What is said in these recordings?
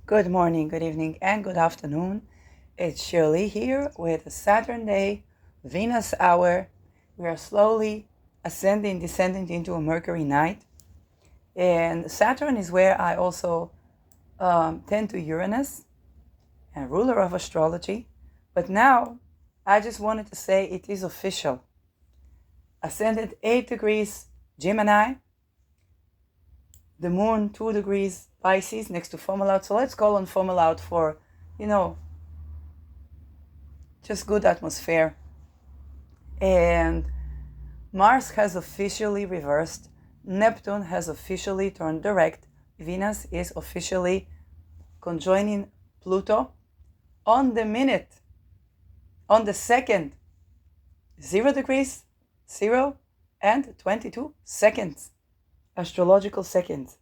Good morning, good evening, and good afternoon. It's Shirley here with a Saturn day, Venus hour. We are slowly ascending, descending into a Mercury night. And Saturn is where I also tend to Uranus, and ruler of astrology. But now, I just wanted to say it is official. Ascended 8 degrees Gemini, the moon 2 degrees Pisces next to Fomalhaut. So let's call on Fomalhaut for, just good atmosphere. And Mars has officially reversed. Neptune has officially turned direct. Venus is officially conjoining Pluto on the minute, on the second, 0 degrees, 0 and 22 seconds, astrological seconds.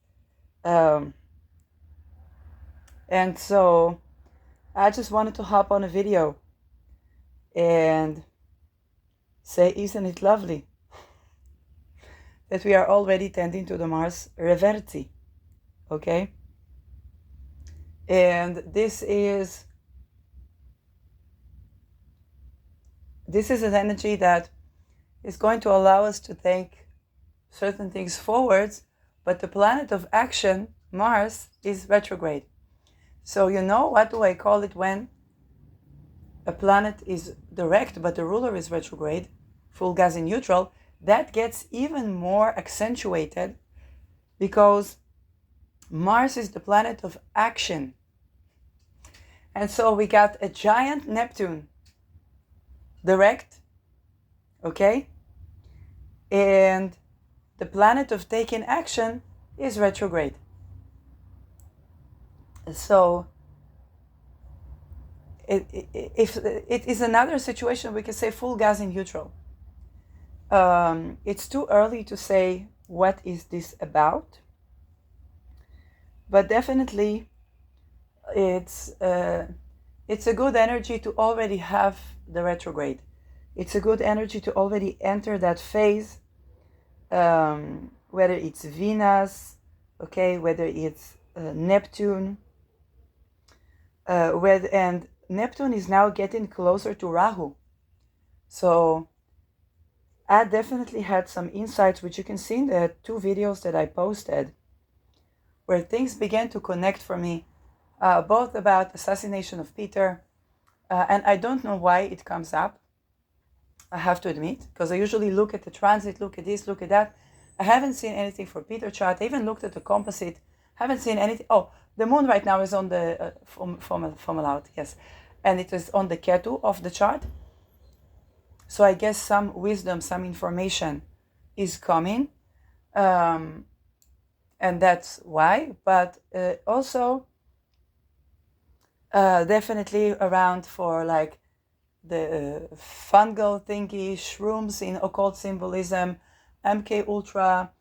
And so I just wanted to hop on a video and say, isn't it lovely that we are already tending to the Mars reverti, okay? And this is an energy that is going to allow us to take certain things forwards, but the planet of action, Mars, is retrograde. So what do I call it when a planet is direct but the ruler is retrograde, full gas in neutral? That gets even more accentuated because Mars is the planet of action. And so we got a giant Neptune direct, okay? And the planet of taking action is retrograde. So if it is another situation, we can say full gas in neutral. It's too early to say what is this about, but definitely it's a good energy to already have the retrograde. It's a good energy to already enter that phase, whether it's Venus, okay, whether it's Neptune, and Neptune is now getting closer to Rahu. So I definitely had some insights, which you can see in the 2 videos that I posted, where things began to connect for me, both about assassination of Peter, and I don't know why it comes up, I have to admit, because I usually look at the transit, look at this, look at that. I haven't seen anything for Peter chart. I even looked at the composite, haven't seen anything. Oh, the moon right now is on the Fomalhaut, yes, and it is on the Ketu of the chart. So I guess some wisdom, some information is coming, and that's why. But also definitely around for like the fungal thingy, shrooms in occult symbolism, MK Ultra,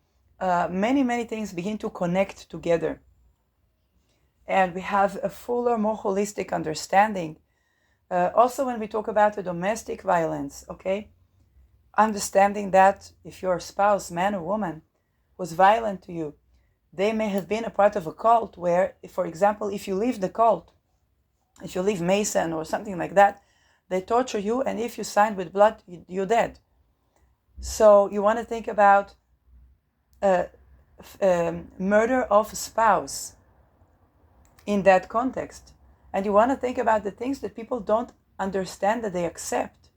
many things begin to connect together. And we have a fuller, more holistic understanding. Also, when we talk about the domestic violence, okay, understanding that if your spouse, man or woman, was violent to you, they may have been a part of a cult where, for example, if you leave the cult, if you leave Mason or something like that, they torture you, and if you sign with blood, you're dead. So you want to think about murder of a spouse in that context. And you want to think about the things that people don't understand that they accept.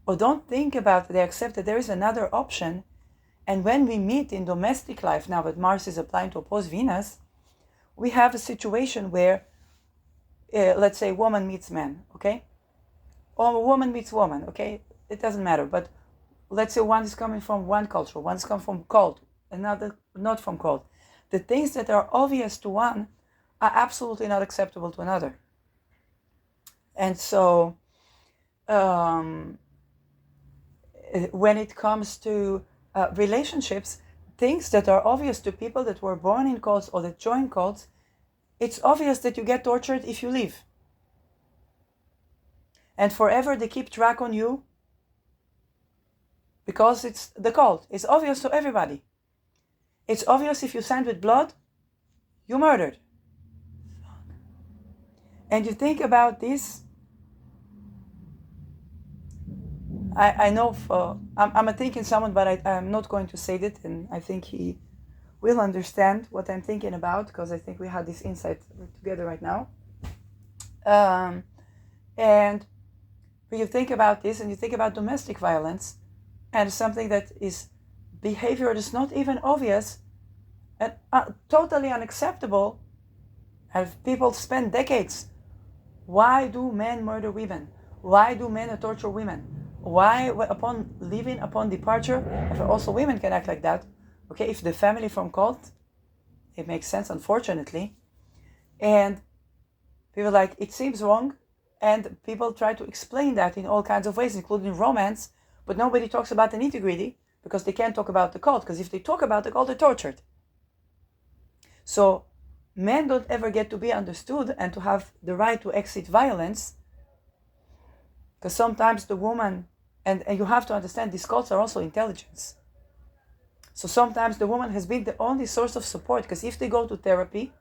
Or don't think about that they accept that there is another option. And when we meet in domestic life, now that Mars is applying to oppose Venus, we have a situation where, let's say, woman meets man, okay? Or woman meets woman, okay? It doesn't matter. But let's say one is coming from one culture, one is coming from cult, another not from cult. The things that are obvious to one are absolutely not acceptable to another. And so when it comes to relationships, things that are obvious to people that were born in cults or that join cults, it's obvious that you get tortured if you leave. And forever they keep track on you because it's the cult. It's obvious to everybody. It's obvious if you signed with blood, you murdered. And you think about this, I know I'm thinking someone, but I'm not going to say it, and I think he will understand what I'm thinking about, because I think we had this insight together right now. And when you think about this, and you think about domestic violence, and something that is behavior that's not even obvious and totally unacceptable, and people spend decades. Why do men murder women? Why do men torture women? Why, upon leaving, upon departure, also women can act like that? Okay, if the family from cult, it makes sense, unfortunately. And people like, it seems wrong, and people try to explain that in all kinds of ways, including romance, but nobody talks about the nitty-gritty, because they can't talk about the cult, because if they talk about the cult, they're tortured. So men don't ever get to be understood and to have the right to exit violence, because sometimes the woman, and you have to understand, these cults are also intelligence. So sometimes the woman has been the only source of support, because if they go to therapy,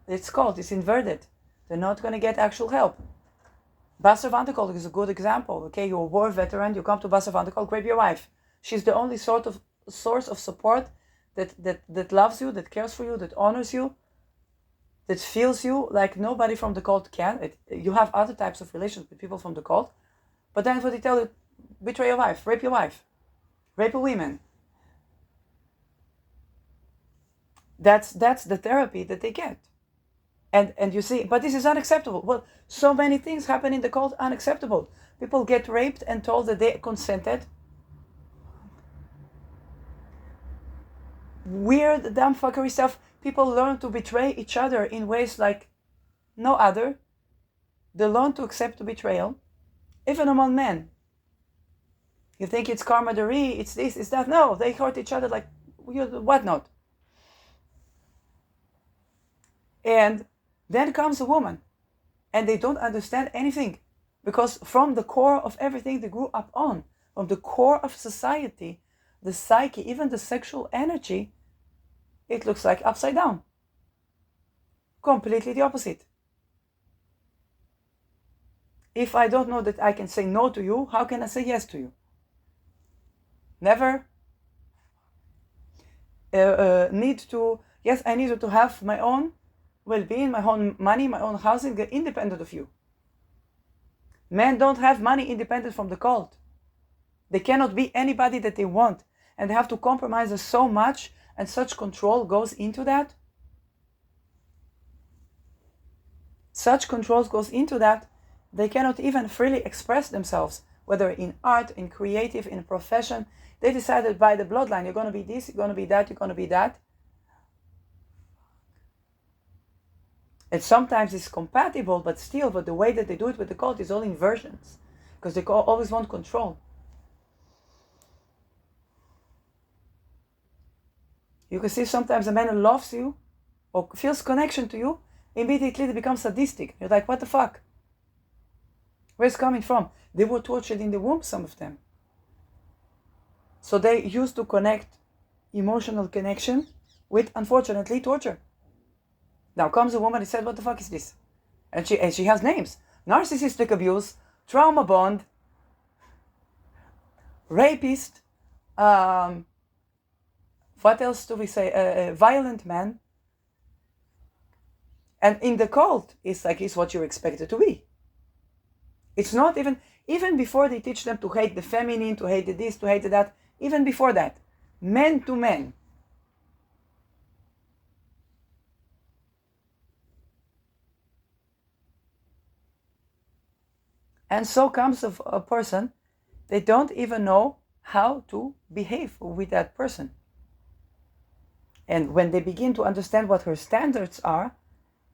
it's inverted. They're not going to get actual help. Basser van der Kolk is a good example. Okay, you're a war veteran, you come to Basser van der Kolk, grab your wife. She's the only source of support that loves you, that cares for you, that honors you, that feels you like nobody from the cult can. You have other types of relations with people from the cult, but then what they tell you, betray your wife, rape a woman. That's the therapy that they get. And you see, but this is unacceptable. Well, so many things happen in the cult unacceptable. People get raped and told that they consented. Weird, dumb fuckery stuff. People learn to betray each other in ways like no other. They learn to accept the betrayal, even among men. You think it's camaraderie, it's this, it's that. No, they hurt each other like whatnot. And then comes a woman, and they don't understand anything, because from the core of everything they grew up on, from the core of society, the psyche, even the sexual energy, it looks like upside down. Completely the opposite. If I don't know that I can say no to you, how can I say yes to you? Never. I need to have my own well-being, my own money, my own housing, independent of you. Men don't have money independent from the cult. They cannot be anybody that they want, and they have to compromise so much, and such control goes into that. Such controls goes into that, they cannot even freely express themselves, whether in art, in creative, in profession. They decided by the bloodline, you're going to be this, you're going to be that, you're going to be that. And sometimes it's compatible, but the way that they do it with the cult is all inversions, because they always want control. You can see sometimes a man who loves you or feels connection to you, immediately they become sadistic. You're like, what the fuck? Where's it coming from? They were tortured in the womb, some of them. So they used to connect emotional connection with, unfortunately, torture. Now comes a woman and said, what the fuck is this? And she has names. Narcissistic abuse, trauma bond, rapist, what else do we say? A violent man. And in the cult, it's what you're expected to be. It's not even before they teach them to hate the feminine, to hate the this, to hate the that, even before that, men to men. And so comes a person, they don't even know how to behave with that person. And when they begin to understand what her standards are,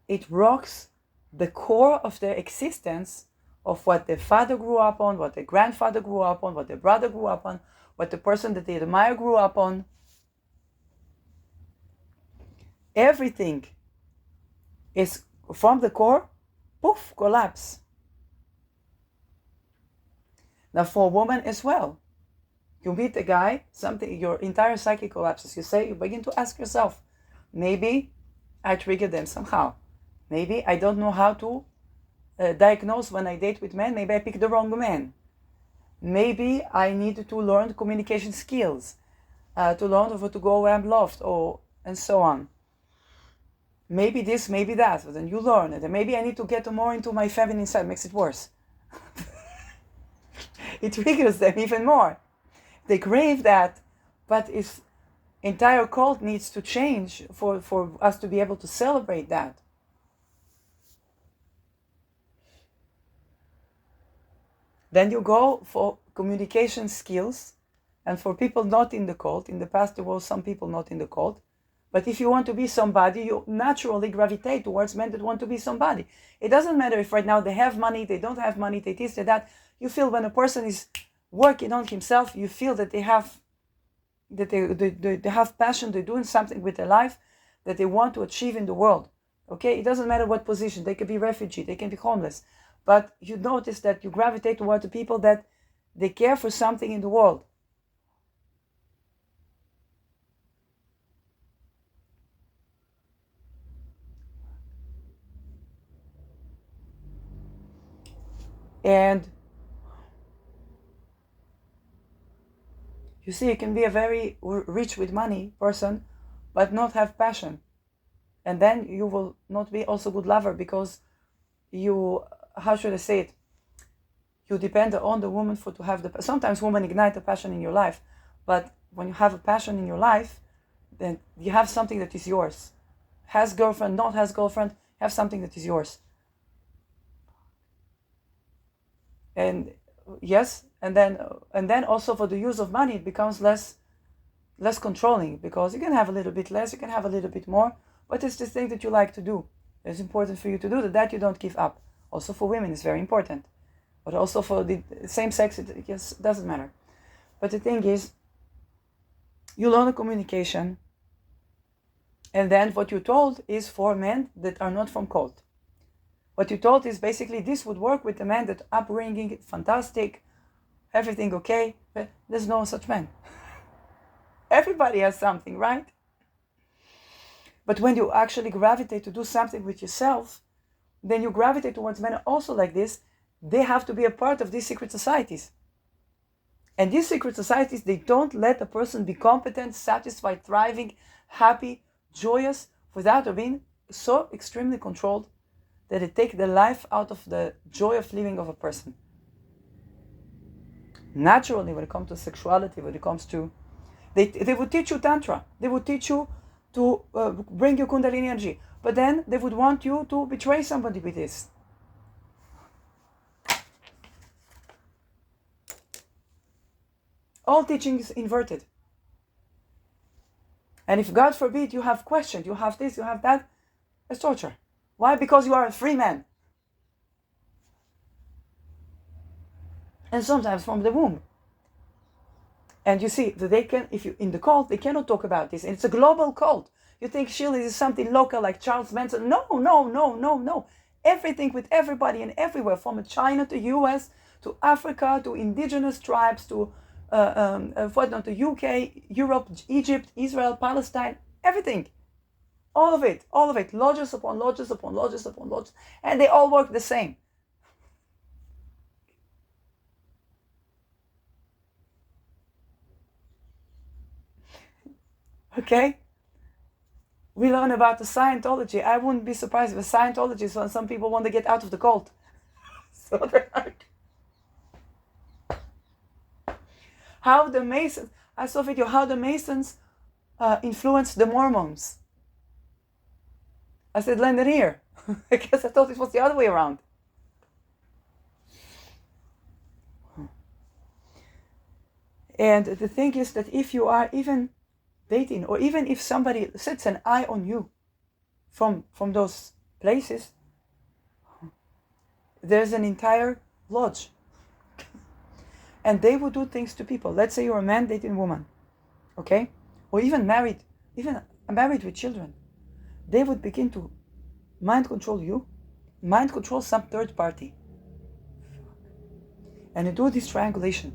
it rocks the core of their existence, of what their father grew up on, what their grandfather grew up on, what their brother grew up on, what the person that they admire grew up on. Everything is from the core, poof, collapse. Now for a woman as well, you meet a guy, your entire psyche collapses. You begin to ask yourself, maybe I triggered them somehow. Maybe I don't know how to diagnose when I date with men, maybe I pick the wrong man. Maybe I need to learn communication skills, to learn how to go where I'm loved, and so on. Maybe this, maybe that, but then you learn it. And maybe I need to get more into my feminine side, makes it worse. It triggers them even more. They crave that, but its entire cult needs to change for us to be able to celebrate that. Then you go for communication skills, and for people not in the cult. In the past there were some people not in the cult, but if you want to be somebody, you naturally gravitate towards men that want to be somebody. It doesn't matter if right now they have money, they don't have money, they this, they that. You feel when a person is working on himself, you feel that they have passion, they're doing something with their life that they want to achieve in the world. Okay, it doesn't matter what position. They can be refugee, they can be homeless, but you notice that you gravitate toward the people that they care for something in the world. And you see, you can be a very rich with money person, but not have passion. And then you will not be also good lover, because you, how should I say it? You depend on the woman to have sometimes women ignite the passion in your life, but when you have a passion in your life, then you have something that is yours. Has girlfriend, not has girlfriend, have something that is yours. And yes, and then also for the use of money, it becomes less controlling, because you can have a little bit less, you can have a little bit more, but it's the thing that you like to do. It's important for you to do that you don't give up. Also for women, it's very important. But also for the same sex, it just doesn't matter. But the thing is, you learn the communication, and then what you're told is for men that are not from cult. What you're told is basically this would work with the man that upbringing, fantastic, everything okay, but there's no such man. Everybody has something, right? But when you actually gravitate to do something with yourself, then you gravitate towards men also like this. They have to be a part of these secret societies. And these secret societies, they don't let a person be competent, satisfied, thriving, happy, joyous, without being so extremely controlled that it takes the life out of the joy of living of a person. Naturally, when it comes to sexuality, when it comes to, they would teach you tantra, they would teach you to bring your kundalini energy, but then they would want you to betray somebody with this. All teaching is inverted. And if, God forbid, you have questioned, you have this, you have that, it's torture. Why? Because you are a free man. And sometimes from the womb. And you see that they can, if you in the cult, they cannot talk about this. And it's a global cult. You think Shirley is something local like Charles Manson? No. Everything with everybody and everywhere, from China to US to Africa to indigenous tribes to to UK, Europe, Egypt, Israel, Palestine, everything. All of it. Lodges upon lodges upon lodges upon lodges. And they all work the same. Okay? We learn about the Scientology. I wouldn't be surprised if Scientology is when some people want to get out of the cult. So they're like, how the Masons, I saw a video, how the Masons influenced the Mormons. I said, land it here. Because I thought it was the other way around. And the thing is that if you are even dating, or even if somebody sets an eye on you from those places, there's an entire lodge. And they would do things to people. Let's say you're a man dating a woman, okay? Or even married with children. They would begin to mind control you, mind control some third party. And you do this triangulation.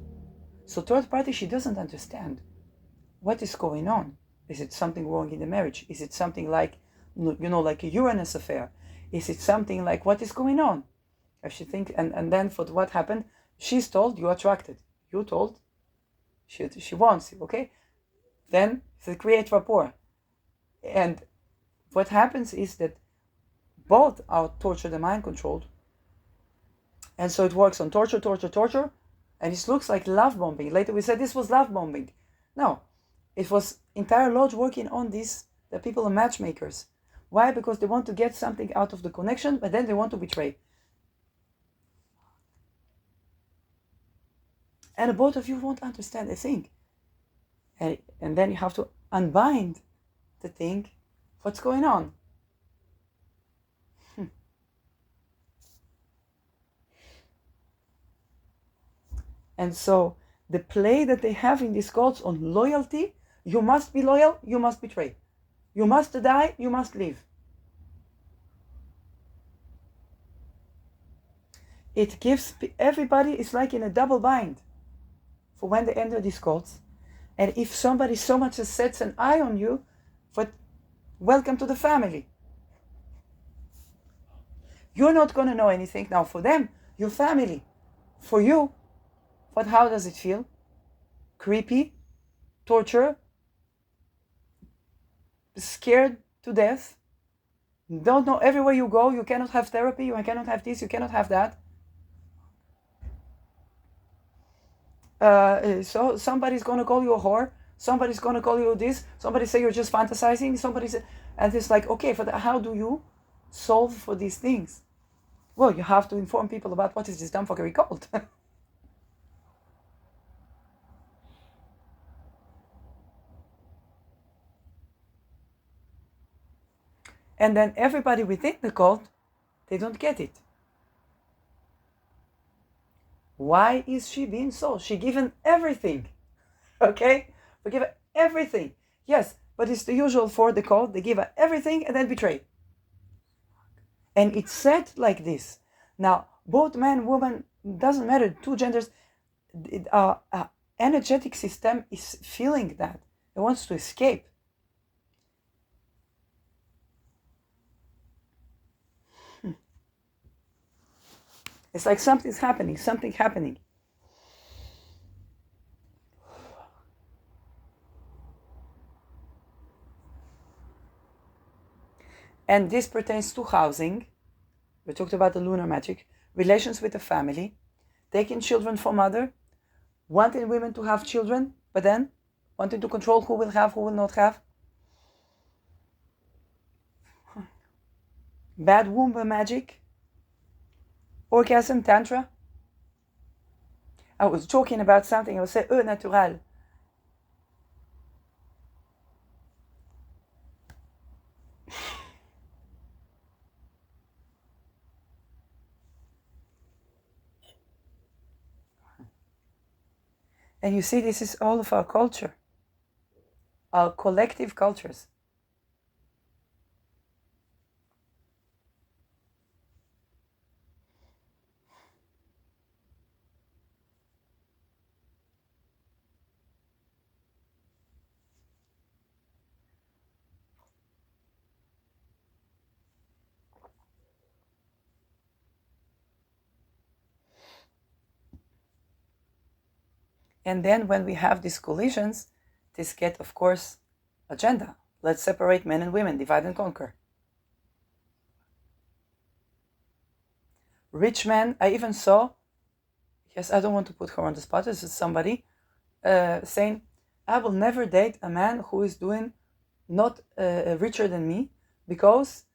So third party, she doesn't understand what is going on. Is it something wrong in the marriage? Is it something like, like a Uranus affair? Is it something like, what is going on? If she thinks, and then for what happened, she's told, you attracted. You told, she wants you, okay? Then they create rapport. And what happens is that both are tortured and mind controlled. And so it works on torture, and it looks like love bombing. Later we said this was love bombing. No, it was entire lodge working on this. The people are matchmakers. Why? Because they want to get something out of the connection, but then they want to betray. And both of you won't understand a thing. And then you have to unbind the thing. What's going on? And so the play that they have in these cults on loyalty, you must be loyal, you must betray. You must die, you must live. It gives everybody, it's like in a double bind for when they enter these cults. And if somebody so much as sets an eye on you, but welcome to the family. You're not going to know anything. Now for them, your family. For you, but how does it feel? Creepy? Torture? Scared to death? Don't know everywhere you go, you cannot have therapy, you cannot have this, you cannot have that. So somebody's going to call you a whore, somebody's going to call you this, somebody say you're just fantasizing, somebody say, and it's like, okay, how do you solve for these things? Well, you have to inform people about what is this dumbfuckery called. And then everybody within the cult, they don't get it. Why is she being so? She given everything. Okay? We give her everything. Yes, but it's the usual for the cult. They give her everything and then betray. And it's said like this. Now, both man, woman, doesn't matter, two genders, energetic system is feeling that. It wants to escape. It's like something's happening, something happening. And this pertains to housing. We talked about the lunar magic, relations with the family, taking children from mother, wanting women to have children, but then wanting to control who will have, who will not have. Bad womb magic, orgasm, tantra. I was talking about something, I would say, naturel. And you see, this is all of our culture, our collective cultures. And then when we have these collisions, this get, of course, agenda. Let's separate men and women, divide and conquer. Rich men, I even saw, yes, I don't want to put her on the spot, this is somebody saying, I will never date a man who is doing not richer than me, because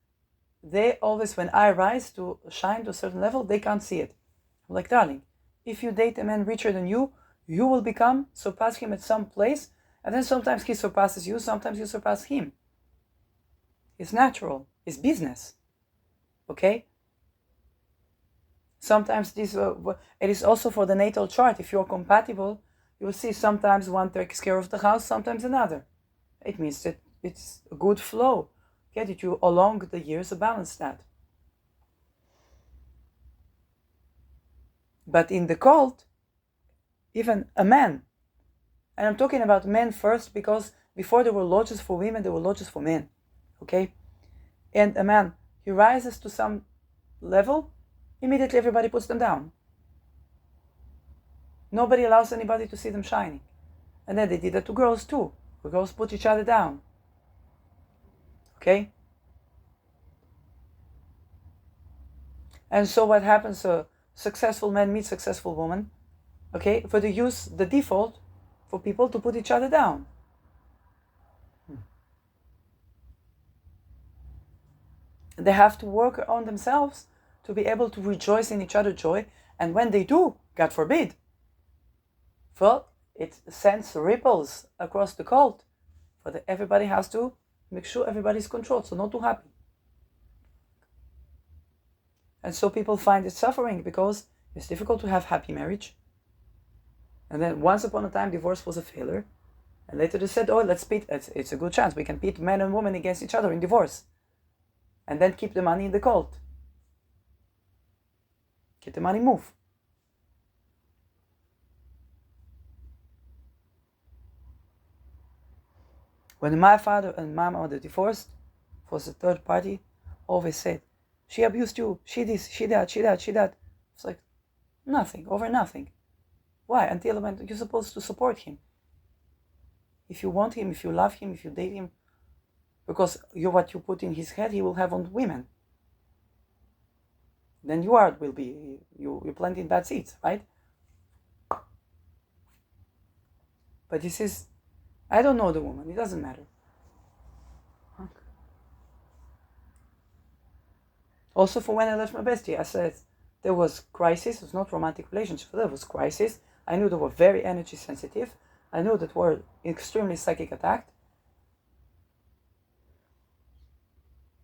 they always, when I rise to shine to a certain level, they can't see it. I'm like, darling, if you date a man richer than you will surpass him at some place, and then sometimes he surpasses you, sometimes you surpass him. It's natural. It's business. Okay? Sometimes this, it is also for the natal chart. If you're compatible, you will see sometimes one takes care of the house, sometimes another. It means that it's a good flow. Okay, that you along the years balance that. But in the cult, even a man, and I'm talking about men first, because before there were lodges for women, there were lodges for men. Okay? And a man, he rises to some level, immediately everybody puts them down. Nobody allows anybody to see them shining. And then they did that to girls too. The girls put each other down. Okay? And so what happens? A successful man meets successful woman. Okay? For the default for people to put each other down. They have to work on themselves to be able to rejoice in each other's joy. And when they do, God forbid, well, it sends ripples across the cult. But everybody has to make sure everybody's controlled, so not too happy. And so people find it suffering because it's difficult to have happy marriage. And then once upon a time, divorce was a failure. And later they said, oh, let's pit. It's a good chance. We can pit men and women against each other in divorce. And then keep the money in the cult. Get the money move. When my father and mom were divorced, was the third party, always said, she abused you, she this, she that, she that, she that. It's like, nothing, over nothing. Why? Until when you're supposed to support him. If you want him, if you love him, if you date him, because what you put in his head, he will have on women. Then you're planting bad seeds, right? But this is, I don't know the woman, it doesn't matter. Also for when I left my bestie, I said there was crisis, it was not romantic relationship, there was crisis. I knew they were very energy sensitive. I knew that were extremely psychic attacked.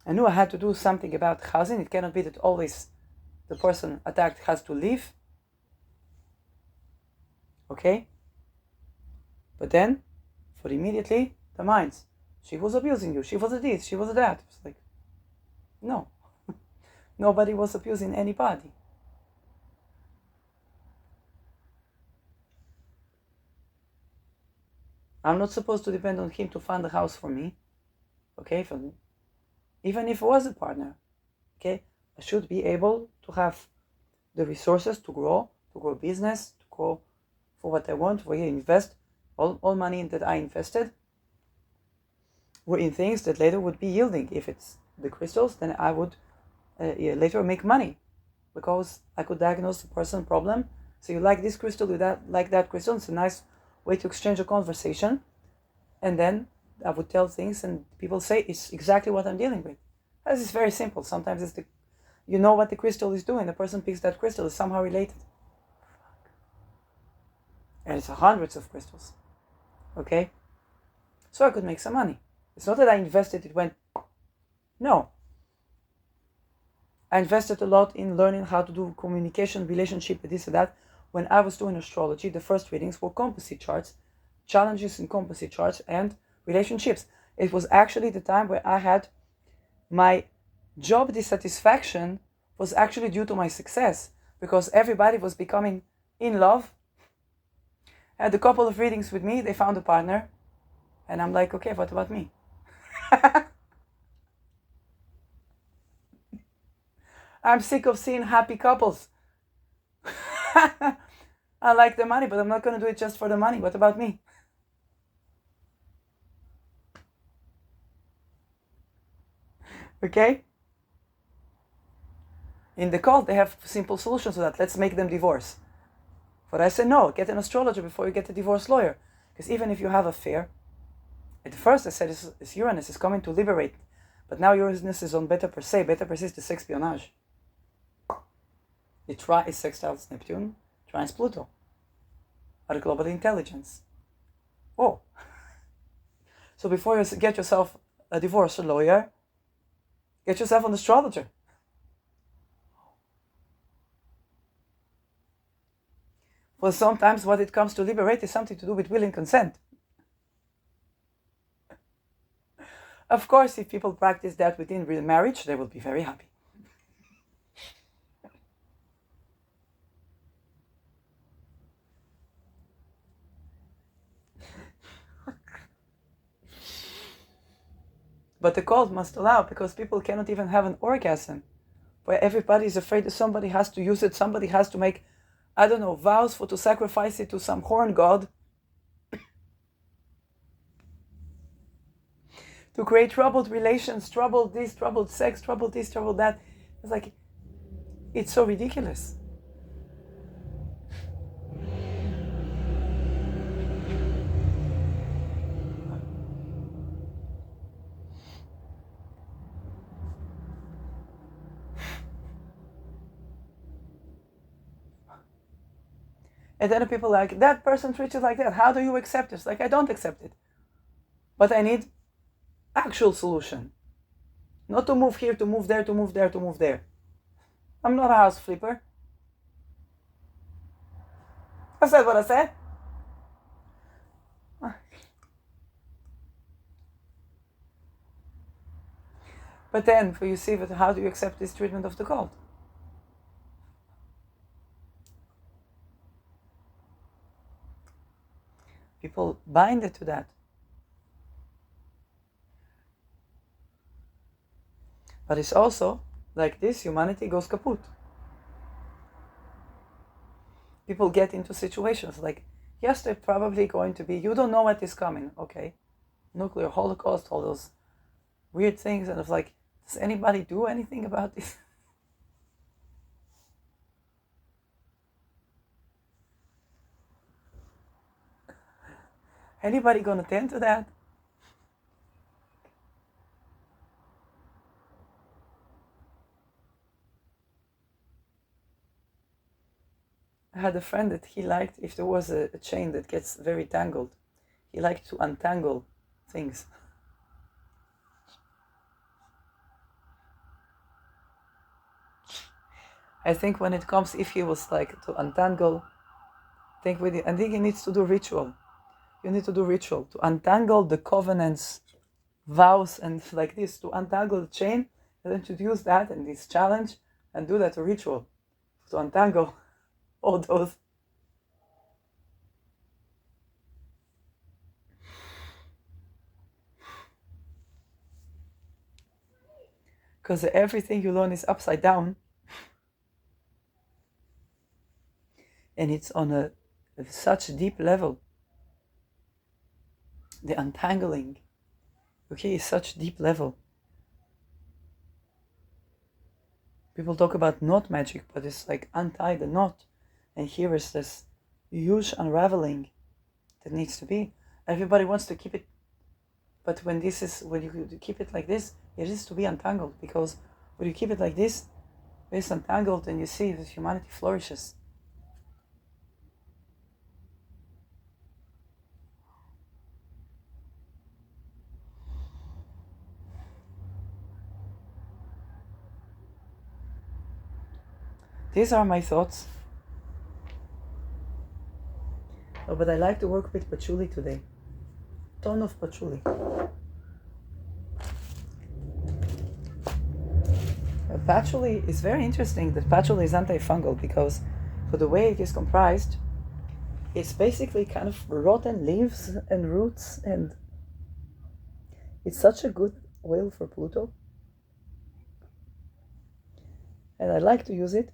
I knew I had to do something about housing. It cannot be that always the person attacked has to leave. Okay? But then, for immediately, the minds. She was abusing you. She was a this. She was a that. It's like, no. Nobody was abusing anybody. I'm not supposed to depend on him to find a house for me. Okay? For me. Even if I was a partner. Okay? I should be able to have the resources to grow business, to grow for what I want, for invest. All money that I invested were in things that later would be yielding. If it's the crystals, then I would later make money because I could diagnose the person problem. So you like this crystal, you like that crystal. It's a nice way to exchange a conversation. And then I would tell things and people say it's exactly what I'm dealing with. This is very simple. Sometimes it's you know what the crystal is doing. The person picks that crystal is somehow related. And it's hundreds of crystals. Okay? So I could make some money. It's not that I invested, it went... No. I invested a lot in learning how to do communication, relationship, this and that. When I was doing astrology, the first readings were composite charts, challenges in composite charts, and relationships. It was actually the time where I had my job dissatisfaction was actually due to my success because everybody was becoming in love. I had a couple of readings with me, they found a partner, and I'm like, okay, what about me? I'm sick of seeing happy couples. I like the money, but I'm not going to do it just for the money. What about me? Okay? In the cult, they have simple solutions to that. Let's make them divorce. But I said, no, get an astrologer before you get a divorce lawyer. Because even if you have an affair, at first I said it's Uranus is coming to liberate. But now Uranus is on Beta per se. Beta per se is the espionage. It sextiles Neptune, trines Pluto. At global intelligence. Oh. So before you get yourself a divorce lawyer, get yourself an astrologer. Well, sometimes what it comes to liberate is something to do with will and consent. Of course, if people practice that within real marriage, they will be very happy. But the cult must allow, because people cannot even have an orgasm where everybody is afraid that somebody has to use it, somebody has to make, I don't know, vows to sacrifice it to some horn god, to create troubled relations, troubled this, troubled sex, troubled this, troubled that. It's like, it's so ridiculous. And then people are like, that person treats you like that. How do you accept it? It's like, I don't accept it. But I need actual solution. Not to move here, to move there, to move there, to move there. I'm not a house flipper. I said what I said. But then, you see, how do you accept this treatment of the cult? People bind it to that. But it's also like this, humanity goes kaput. People get into situations like, yes, they're probably going to be, you don't know what is coming, okay? Nuclear holocaust, all those weird things, and it's like, does anybody do anything about this? Anybody gonna tend to that? I had a friend that he liked, if there was a chain that gets very tangled, he liked to untangle things. I think when it comes, if he was like to untangle, I think he needs to do ritual. You need to do ritual to untangle the covenants, vows, and like this, to untangle the chain, and then to use that in this challenge and do that ritual to untangle all those. Because everything you learn is upside down, and it's on a such deep level. The untangling, okay, is such deep level. People talk about knot magic, but it's like untie the knot, and here is this huge unraveling that needs to be. Everybody wants to keep it, but when you keep it like this, it is to be untangled, because when you keep it like this, it's untangled, and you see that humanity flourishes. These are my thoughts. Oh, but I like to work with patchouli today. Ton of patchouli. Patchouli is very interesting that patchouli is antifungal, because for the way it is comprised, it's basically kind of rotten leaves and roots, and it's such a good oil for Pluto. And I like to use it.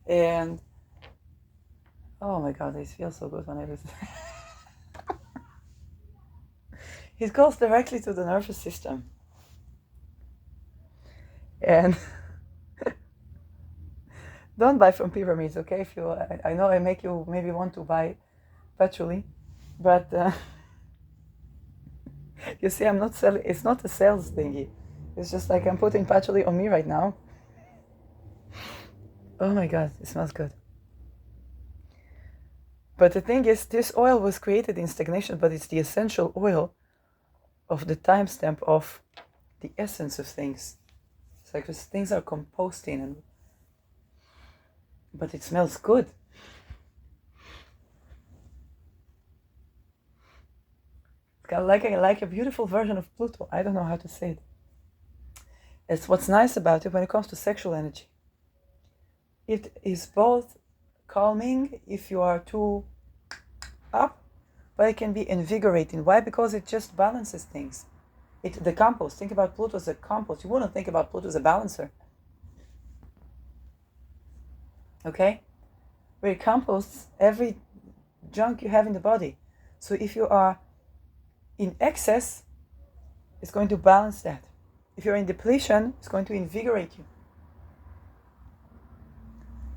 And oh my god, it feels so good when I listen. It goes directly to the nervous system. And don't buy from pyramids, okay? If you, I know I make you maybe want to buy patchouli, but you see, I'm not selling. It's not a sales thingy. It's just like I'm putting patchouli on me right now. Oh my god, it smells good. But the thing is, this oil was created in stagnation, but it's the essential oil of the timestamp of the essence of things. It's like things are composting, but it smells good. It's got like a beautiful version of Pluto. I don't know how to say it. It's what's nice about it when it comes to sexual energy. It is both calming if you are too up, but it can be invigorating. Why? Because it just balances things. The compost, think about Pluto as a compost. You wouldn't think about Pluto as a balancer. Okay? Where it composts every junk you have in the body. So if you are in excess, it's going to balance that. If you're in depletion, it's going to invigorate you.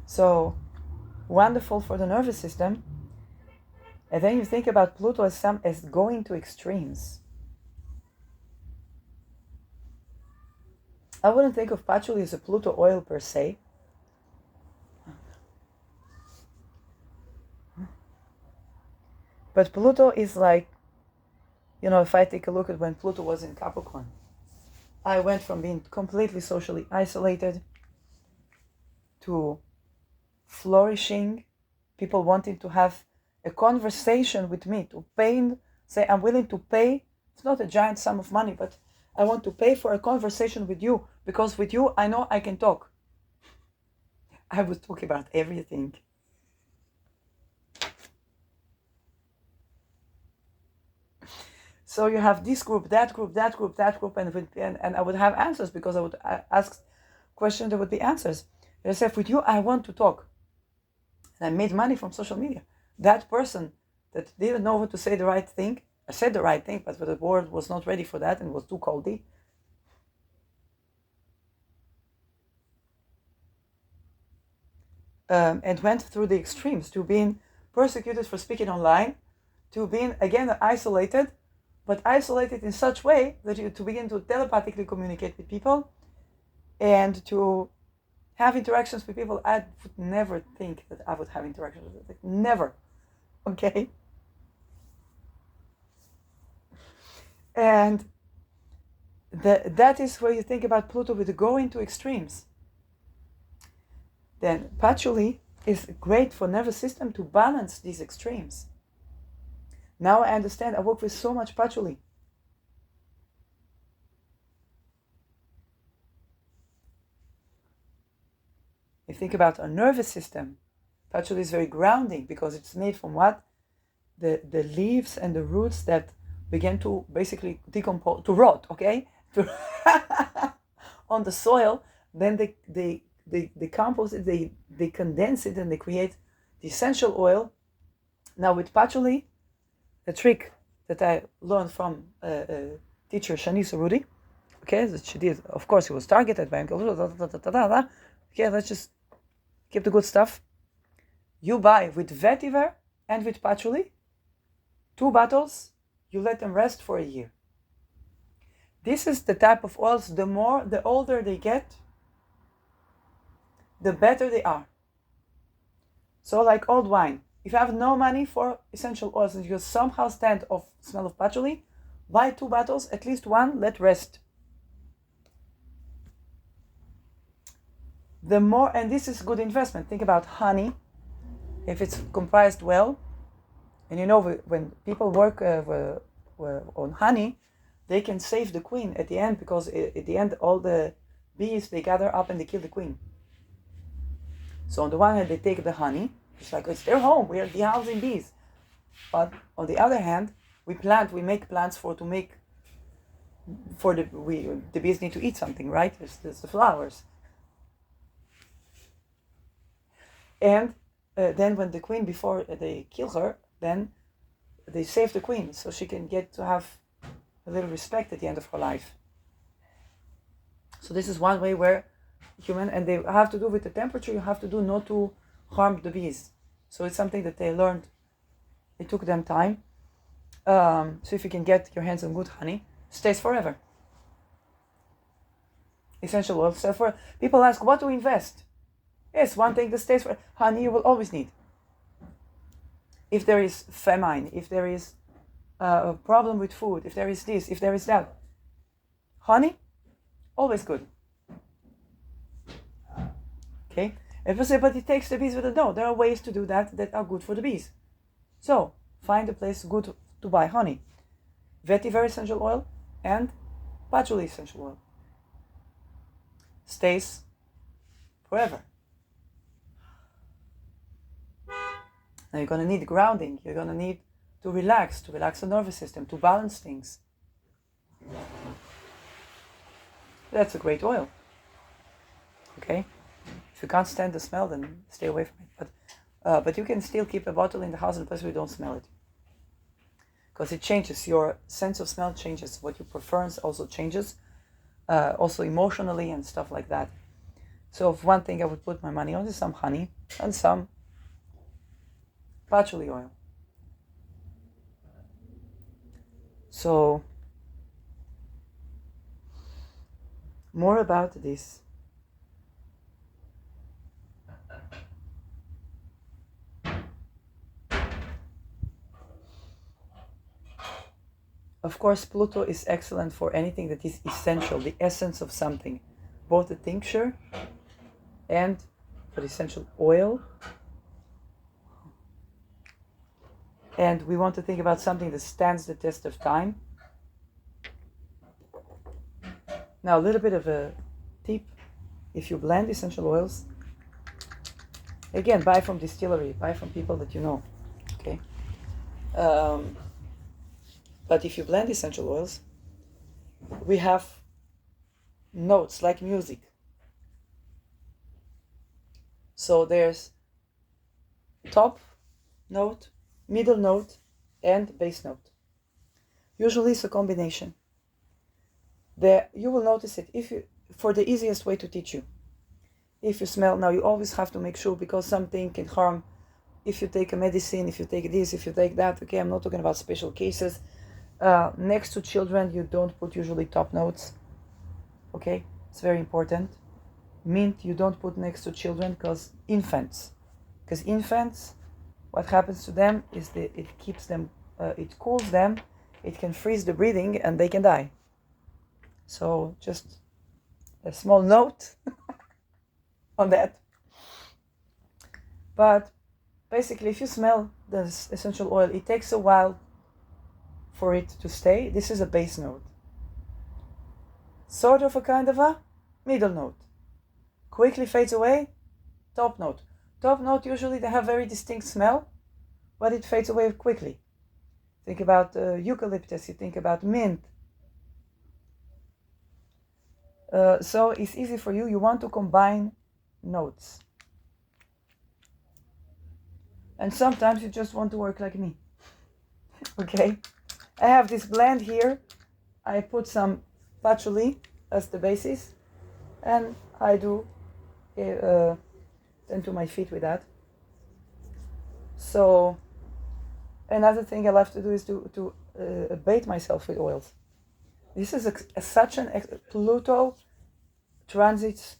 So wonderful for the nervous system. And then you think about Pluto as going to extremes. I wouldn't think of patchouli as a Pluto oil per se. But Pluto is like, if I take a look at when Pluto was in Capricorn, I went from being completely socially isolated to flourishing, people wanting to have a conversation with me, say I'm willing to pay. It's not a giant sum of money, but I want to pay for a conversation with you, because with you I know I can talk. I would talk about everything. So you have this group, that group, that group, that group, and I would have answers, because I would ask questions, there would be answers. And I said, with you, I want to talk. And I made money from social media. That person that didn't know how to say the right thing, I said the right thing, but the word was not ready for that and was too coldy. And went through the extremes, to being persecuted for speaking online, to being, again, isolated, but isolated in such way that you to begin to telepathically communicate with people and to have interactions with people I would never think that I would have interactions with. Like, never. Okay? And that is where you think about Pluto with the going to extremes. Then patchouli is great for nervous system to balance these extremes. Now I understand. I work with so much patchouli. You think about our nervous system. Patchouli is very grounding, because it's made from what? The leaves and the roots that begin to basically decompose, to rot, okay? On the soil. Then they compost it, they condense it, and they create the essential oil. Now with patchouli, a trick that I learned from teacher Shani Sarudi, okay, that she did, of course, it was targeted by okay, let's just keep the good stuff. You buy with vetiver and with patchouli, 2 bottles, you let them rest for a year. This is the type of oils, the older they get, the better they are. So like old wine, if you have no money for essential oils and you somehow stand off smell of patchouli, buy 2 bottles, at least 1, let rest. The more, and this is good investment. Think about honey, if it's comprised well, and when people work on honey, they can save the queen at the end, because at the end all the bees, they gather up and they kill the queen. So on the one hand, they take the honey, it's like it's their home, we are dehousing bees. But on the other hand, we make plants the bees need to eat something, right? There's the flowers. And then when the queen, before they kill her, then they save the queen, so she can get to have a little respect at the end of her life. So this is one way where and they have to do with the temperature, you have to do not to harm the bees. So it's something that they learned. It took them time. So if you can get your hands on good honey, stays forever. Essential oil stays forever. People ask, what to invest? Yes, one thing that stays forever. Honey you will always need. If there is famine, if there is a problem with food, if there is this, if there is that, honey, always good. Okay? If you say, but it takes the bees with it. No, there are ways to do that are good for the bees. So, find a place good to buy honey. Vetiver essential oil and patchouli essential oil. Stays forever. Now you're going to need grounding. You're going to need to relax the nervous system, to balance things. That's a great oil. Okay? If you can't stand the smell, then stay away from it. But you can still keep a bottle in the house in a place where you don't smell it. Because it changes, your sense of smell changes, what you prefer also changes, also emotionally and stuff like that. So if one thing I would put my money on is some honey and some patchouli oil. So, more about this. Of course, Pluto is excellent for anything that is essential, the essence of something, both the tincture and for the essential oil. And we want to think about something that stands the test of time. Now, a little bit of a tip. If you blend essential oils, again, buy from distillery, buy from people that you know, okay? But if you blend essential oils, we have notes like music. So there's top note, middle note, and bass note. Usually it's a combination. You will notice it for the easiest way to teach you. If you smell, now you always have to make sure, because something can harm if you take a medicine, if you take this, if you take that. Okay, I'm not talking about special cases. Next to children, you don't put usually top notes. Okay, it's very important. Mint, you don't put next to children, because infants, what happens to them is that it keeps them, it cools them, it can freeze the breathing, and they can die. So just a small note on that. But basically, if you smell the essential oil, it takes a while for it to stay. This is a base note. Sort of a kind of a middle note. Quickly fades away, top note. Top note, usually they have very distinct smell, but it fades away quickly. Think about eucalyptus, you think about mint. So it's easy for you. You want to combine notes. And sometimes you just want to work like me. Okay? I have this blend here. I put some patchouli as the basis. And I do tend to my feet with that. So another thing I love to do is to bathe myself with oils. This is Pluto transits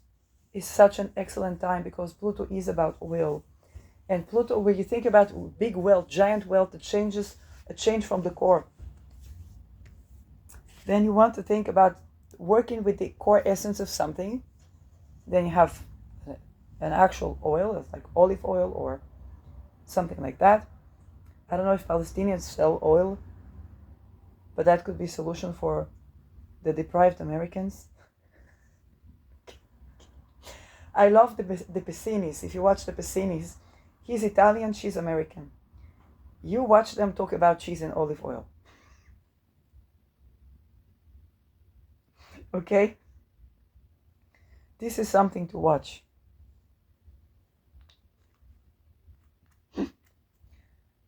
is such an excellent time, because Pluto is about oil. And Pluto, when you think about big wealth, giant wealth, that change from the core, then you want to think about working with the core essence of something. Then you have an actual oil, like olive oil or something like that. I don't know if Palestinians sell oil, but that could be a solution for the deprived Americans. I love the Pessinis. If you watch the Pessinis, he's Italian, she's American. You watch them talk about cheese and olive oil. Okay? This is something to watch.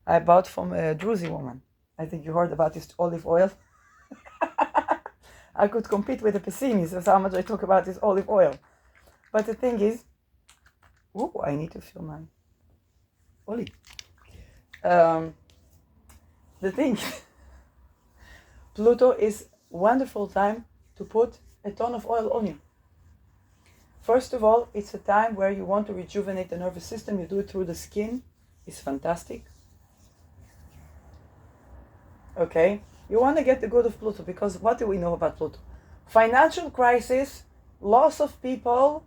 I bought from a Druzy woman. I think you heard about this olive oil. I could compete with the Pessinis. That's how much I talk about this olive oil. But the thing is, I need to fill my olive. The thing, Pluto is wonderful time to put a ton of oil on you. First of all, it's a time where you want to rejuvenate the nervous system. You do it through the skin. It's fantastic. Okay, you want to get the good of Pluto, because what do we know about Pluto? Financial crisis, loss of people,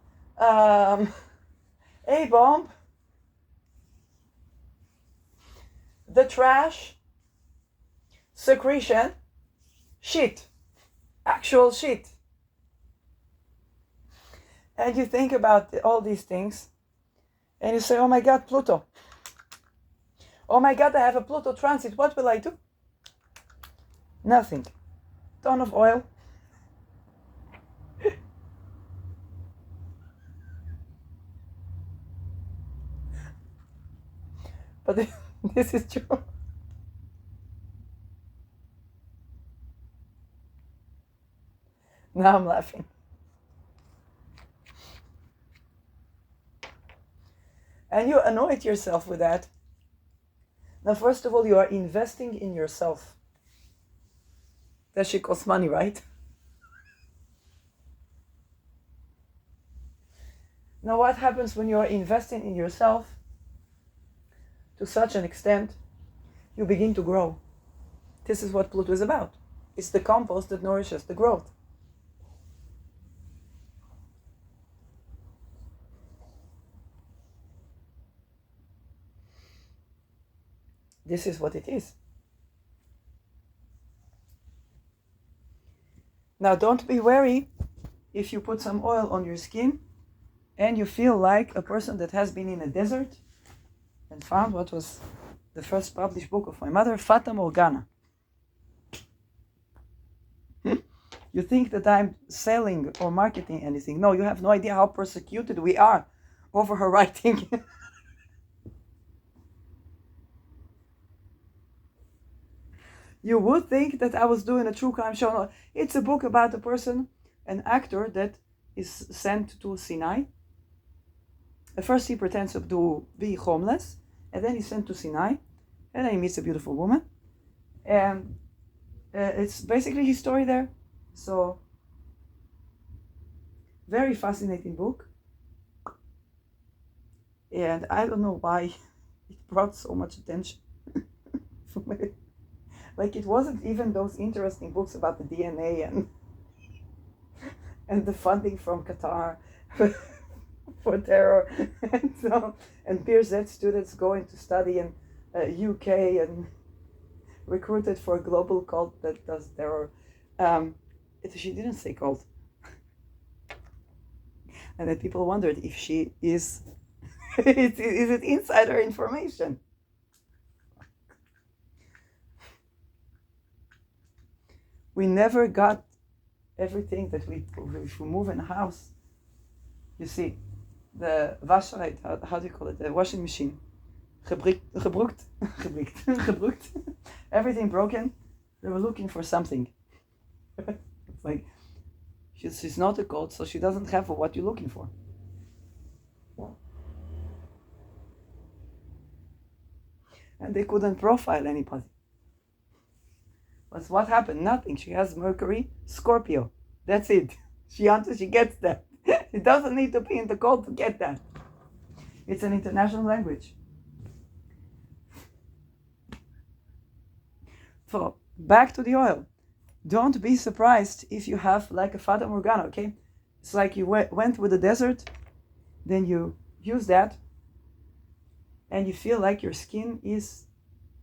A-bomb, the trash, secretion, shit, actual shit. And you think about all these things, and you say, oh my God, Pluto. Oh my God, I have a Pluto transit. What will I do? Nothing. Ton of oil. But this is true. Now I'm laughing. And you annoyed yourself with that. Now, first of all, you are investing in yourself. That shit costs money, right? Now, what happens when you are investing in yourself to such an extent, you begin to grow. This is what Pluto is about. It's the compost that nourishes the growth. This is what it is. Now, don't be wary if you put some oil on your skin and you feel like a person that has been in a desert and found what was the first published book of my mother, Fata Morgana. You think that I'm selling or marketing anything. No, you have no idea how persecuted we are over her writing. You would think that I was doing a true crime show. No, it's a book about a person, an actor that is sent to Sinai. At first he pretends to be homeless, and then he's sent to Sinai, and then he meets a beautiful woman. And it's basically his story there. So, very fascinating book. And I don't know why it brought so much attention for me. Like, it wasn't even those interesting books about the DNA and the funding from Qatar for terror, and Peer Z students going to study in UK and recruited for a global cult that does terror. She didn't say cult. And then people wondered if she is is it insider information? We never got everything that if we move in a house, you see, the washerite, how do you call it, the washing machine, gebruikt, everything broken, they were looking for something. It's like, she's not a cult, so she doesn't have what you're looking for. And they couldn't profile anybody. But what happened? Nothing. She has Mercury, Scorpio. That's it. She gets that. She doesn't need to be in the cult to get that. It's an international language. So, back to the oil. Don't be surprised if you have like a Fata Morgana, okay? It's like you went with the desert, then you use that, and you feel like your skin is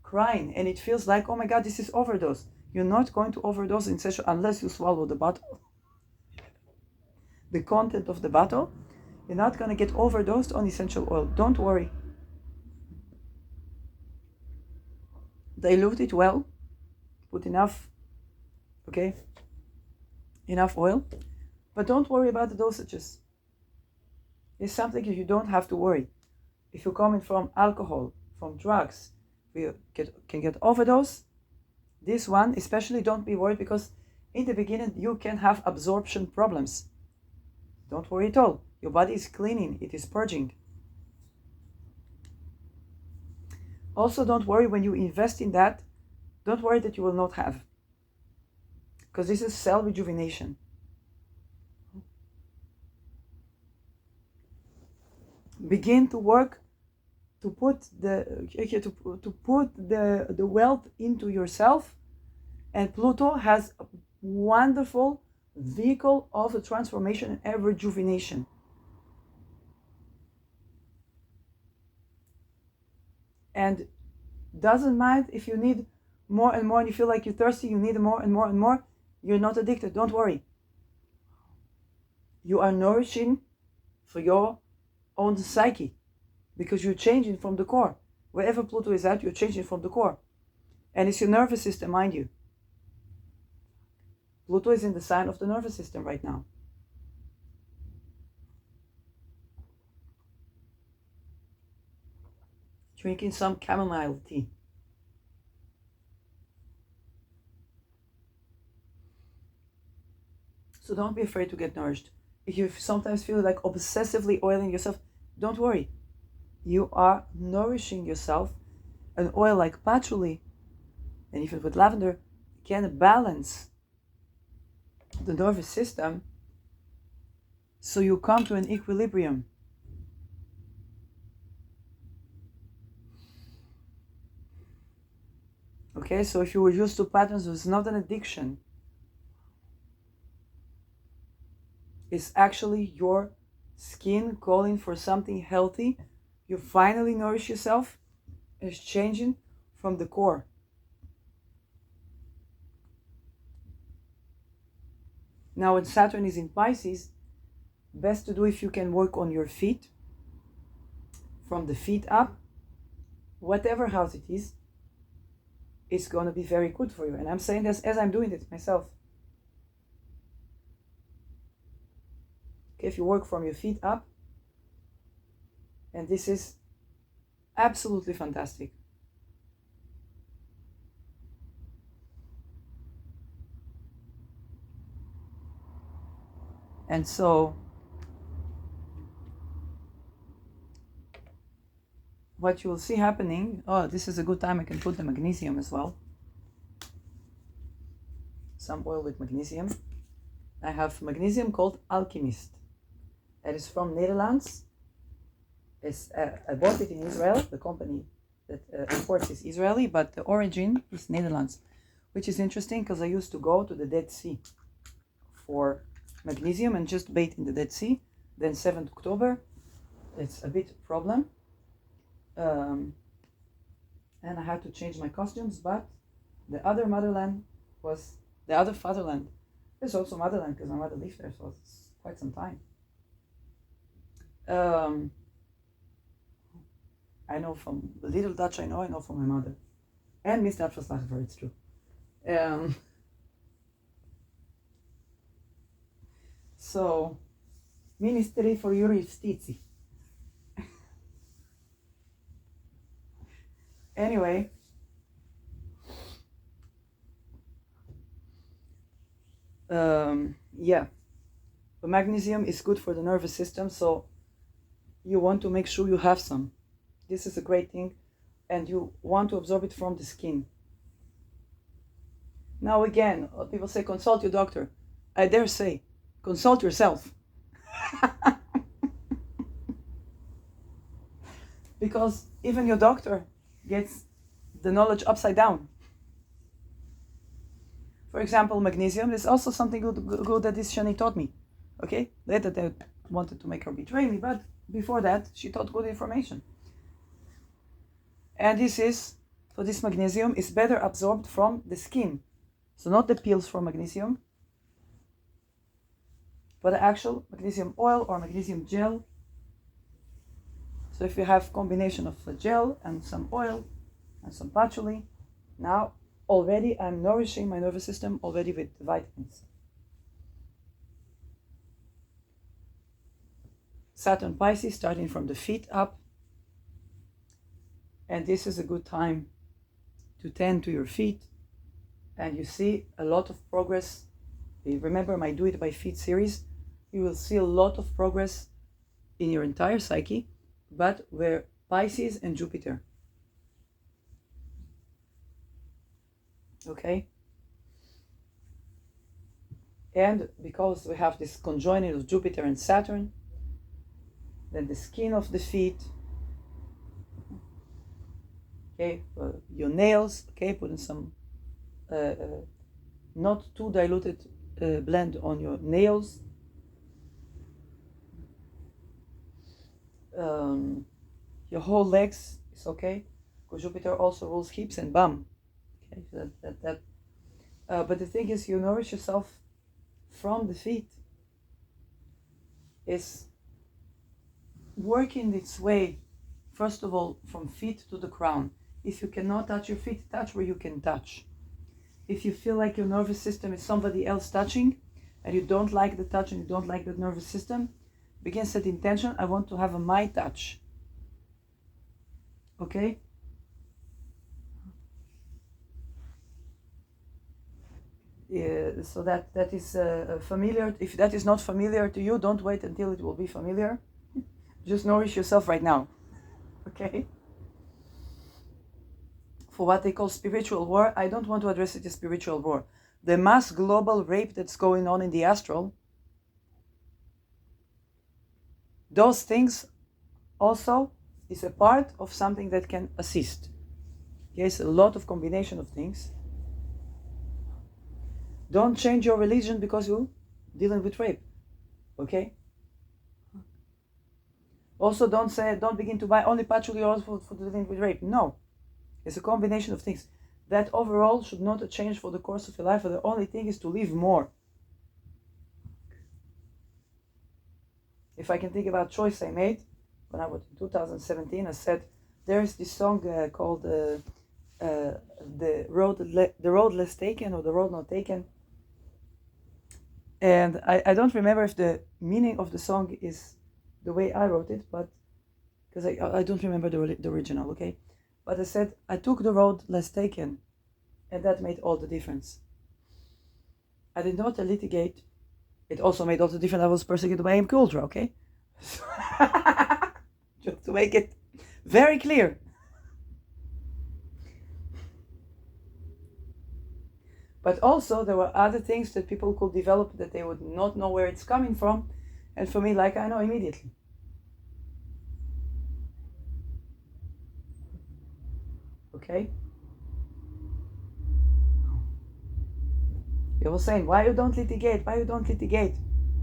crying, and it feels like, oh my God, this is overdose. You're not going to overdose in session unless you swallow the bottle. The content of the bottle, you're not going to get overdosed on essential oil. Don't worry. Dilute it well. Put enough, okay? Enough oil. But don't worry about the dosages. It's something you don't have to worry. If you're coming from alcohol, from drugs, you can get overdose. This one, especially, don't be worried, because in the beginning you can have absorption problems. Don't worry at all. Your body is cleaning, it is purging. Also, don't worry when you invest in that. Don't worry that you will not have, because this is cell rejuvenation. Begin to work to put the wealth into yourself, and Pluto has a wonderful vehicle of the transformation and rejuvenation. And doesn't mind if you need more and more, and you feel like you're thirsty, you need more and more and more. You're not addicted, don't worry. You are nourishing for your own psyche, because you're changing from the core. Wherever Pluto is at, you're changing from the core. And it's your nervous system, mind you. Pluto is in the sign of the nervous system right now. Drinking some chamomile tea. So don't be afraid to get nourished. If you sometimes feel like obsessively oiling yourself, don't worry. You are nourishing yourself. An oil like patchouli, and even with lavender, can balance the nervous system so you come to an equilibrium. Okay, so if you were used to patterns, it's not an addiction. It's actually your skin calling for something healthy. You finally nourish yourself. It's changing from the core. Now when Saturn is in Pisces, best to do if you can work on your feet, from the feet up, whatever house it is, it's going to be very good for you. And I'm saying this as I'm doing it myself. Okay, if you work from your feet up, and this is absolutely fantastic. And so what you will see happening, oh, this is a good time I can put the magnesium as well. Some oil with magnesium. I have magnesium called Alchemist. It is from Netherlands. I bought it in Israel. The company that imports is Israeli, but the origin is Netherlands, which is interesting because I used to go to the Dead Sea for magnesium and just bathe in the Dead Sea. Then 7th October, it's a bit problem. And I had to change my costumes, but the other fatherland. There's also motherland because my mother lived there, so it's quite some time. I know from the little Dutch I know from my mother. And Miss Dutch was Verslagen, it's true. So, Ministry for Justitie. Anyway, yeah, the magnesium is good for the nervous system, so you want to make sure you have some. This is a great thing, and you want to absorb it from the skin. Now again, people say consult your doctor. I dare say, consult yourself. Because even your doctor gets the knowledge upside down. For example, magnesium is also something good that this Shani taught me. Okay, later they wanted to make her betray me, but before that she taught good information. And this magnesium is better absorbed from the skin. So not the pills for magnesium, but the actual magnesium oil or magnesium gel. So if you have combination of a gel and some oil and some patchouli, now already I'm nourishing my nervous system already with vitamins. Saturn Pisces starting from the feet up. And this is a good time to tend to your feet. And you see a lot of progress. Remember my Do It by Feet series. You will see a lot of progress in your entire psyche, but where Pisces and Jupiter. Okay? And because we have this conjoining of Jupiter and Saturn, then the skin of the feet, okay, your nails, okay, putting some not too diluted blend on your nails. Your whole legs is okay, because Jupiter also rules hips and bum. Okay, so but the thing is, you nourish yourself from the feet. Is working its way first of all, from feet to the crown. If you cannot touch your feet, touch where you can touch. If you feel like your nervous system is somebody else touching, and you don't like the touch and you don't like the nervous system, begin set intention, I want to have a my touch. Okay? So that is familiar. If that is not familiar to you, don't wait until it will be familiar. Just nourish yourself right now. Okay? For what they call spiritual war, I don't want to address it as spiritual war. The mass global rape that's going on in the astral, those things also is a part of something that can assist. Yes, a lot of combination of things. Don't change your religion because you're dealing with rape. Okay? Also, don't begin to buy only patchouli oils for dealing with rape. No. It's a combination of things. That overall should not change for the course of your life. The only thing is to live more. If I can think about choice I made when I was in 2017, I said there is this song called the road less taken or the road not taken, and I don't remember if the meaning of the song is the way I wrote it, but because I don't remember the original. Okay, but I said I took the road less taken, and that made all the difference. I did not litigate. It also made all the difference. I was persecuted by MK Ultra, okay? Just to make it very clear. But also there were other things that people could develop that they would not know where it's coming from. And for me, like, I know immediately. Okay? You were saying, why you don't litigate? Why you don't litigate?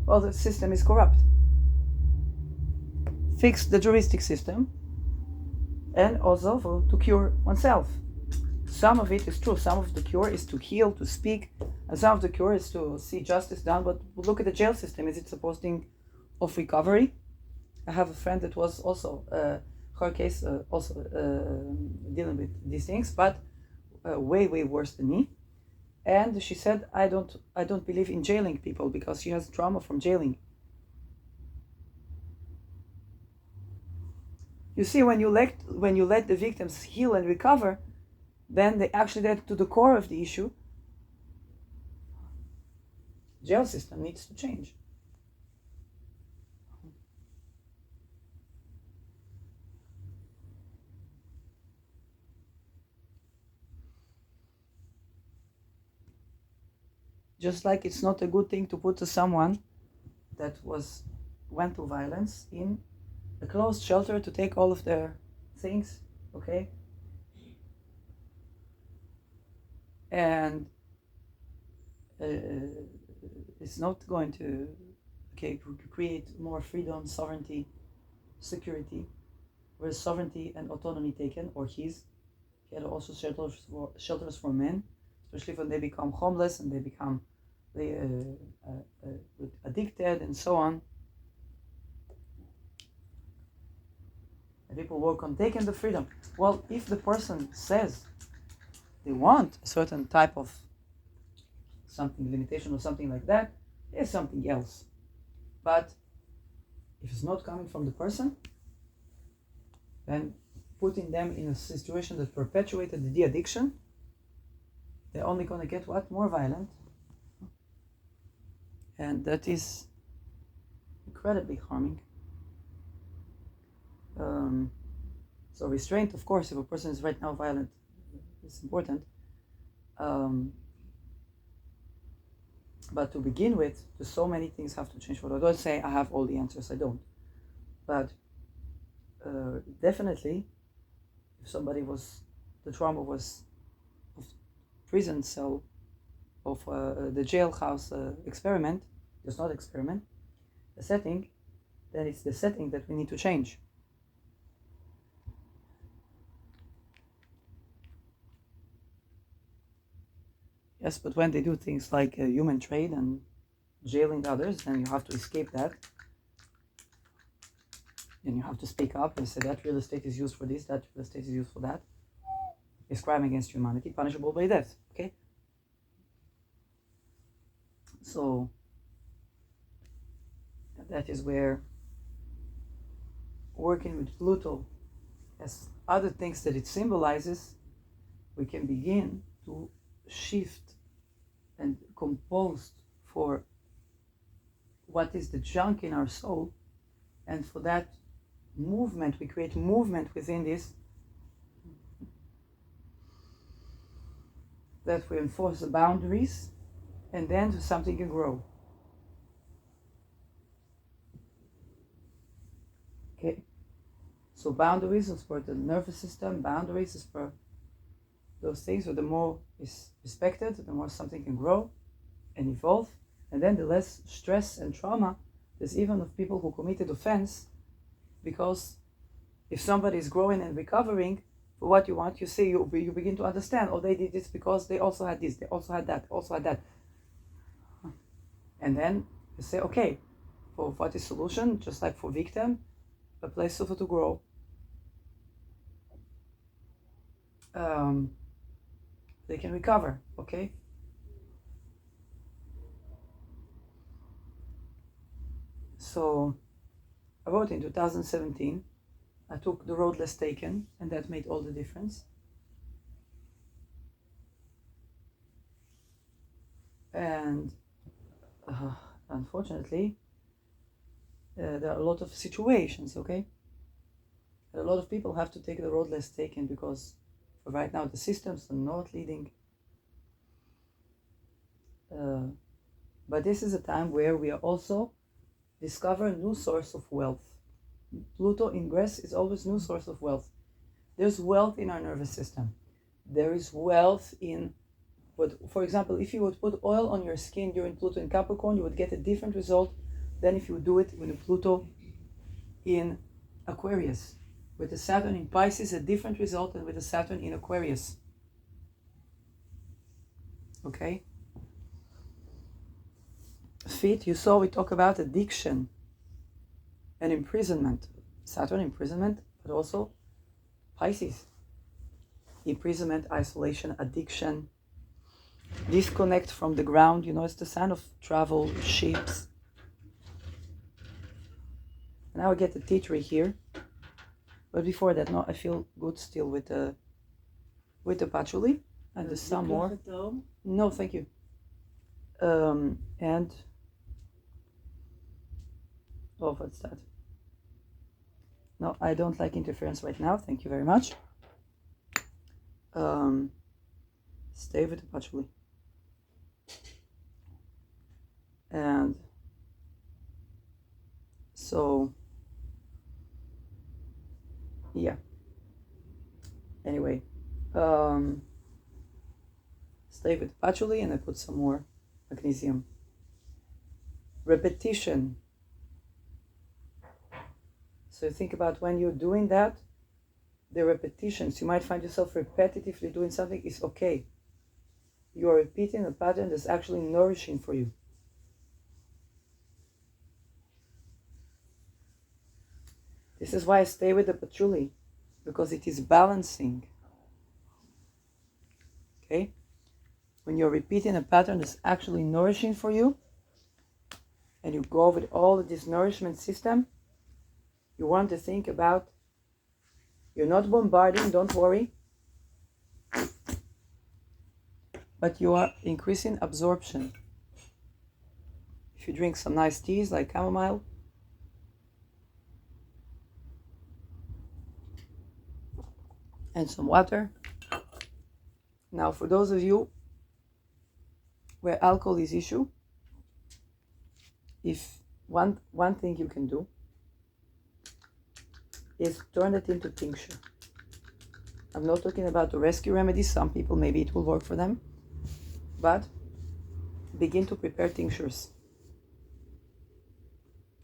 Well, the system is corrupt. Fix the juristic system, and also to cure oneself. Some of it is true. Some of the cure is to heal, to speak, and some of the cure is to see justice done. But look at the jail system. Is it supporting of recovery? I have a friend that was also her case also dealing with these things, but way worse than me. And she said, I don't believe in jailing people because she has trauma from jailing. You see, when you let the victims heal and recover, then they actually get to the core of the issue. Jail system needs to change. Just like it's not a good thing to put someone that went to violence in a closed shelter to take all of their things, okay? And it's not going to create more freedom, sovereignty, security, where sovereignty and autonomy taken, or his. He had also shelters for men, especially when they become homeless and they become addicted and so on. And people work on taking the freedom. Well, if the person says they want a certain type of something, limitation or something like that, there's something else. But if it's not coming from the person, then putting them in a situation that perpetuated the addiction, they're only going to get what? More violent. And that is incredibly harming. So restraint, of course, if a person is right now violent, it's important. But to begin with, so many things have to change. For I don't say I have all the answers, I don't. But definitely, if somebody the trauma was of prison cell, of the jailhouse experiment, it's not experiment, the setting, then it's the setting that we need to change. Yes, but when they do things like human trade and jailing others, then you have to escape that. then you have to speak up and say that real estate is used for this, that real estate is used for that. It's crime against humanity, punishable by death. Okay? So that is where working with Pluto as other things that it symbolizes, we can begin to shift and compose for what is the junk in our soul, and for that movement, we create movement within this, that we enforce the boundaries, and then something can grow. Okay, so boundaries is for the nervous system, boundaries is for those things, so the more is respected, the more something can grow and evolve, and then the less stress and trauma there's even of people who committed offense, because if somebody is growing and recovering for what you want, you see, you begin to understand, oh, they did this because they also had this, they also had that, also had that. And then you say, okay, for what is solution, just like for victim, a place for to grow. They can recover, okay? So I wrote in 2017, I took the road less taken, and that made all the difference. And unfortunately, there are a lot of situations, okay? A lot of people have to take the road less taken because for right now the systems are not leading. But this is a time where we are also discover a new source of wealth. Pluto ingress is always new source of wealth. There's wealth in our nervous system. There is wealth in, but for example, if you would put oil on your skin during Pluto in Capricorn, you would get a different result than if you would do it with a Pluto in Aquarius. With the Saturn in Pisces, a different result than with the Saturn in Aquarius. Okay? Feet, you saw we talk about addiction and imprisonment. Saturn imprisonment, but also Pisces. Imprisonment, isolation, addiction, disconnect from the ground. You know, it's the sign of travel, ships. Now I get the tea tree here. But before that, no, I feel good still with the patchouli. And there's some more. No, thank you. And oh, what's that? No, I don't like interference right now. Thank you very much. Stay with the patchouli. And so, yeah. Anyway, stay with patchouli, and I put some more magnesium. Repetition. So think about when you're doing that, the repetitions, you might find yourself repetitively doing something, is okay. You are repeating a pattern that's actually nourishing for you. This is why I stay with the patchouli, because it is balancing. Okay? When you're repeating a pattern that's actually nourishing for you, and you go with all of this nourishment system, you want to think about, you're not bombarding, don't worry, but you are increasing absorption. If you drink some nice teas like chamomile, and some water. Now, for those of you where alcohol is issue, if one thing you can do is turn it into tincture. I'm not talking about the rescue remedies. Some people, maybe it will work for them. But begin to prepare tinctures.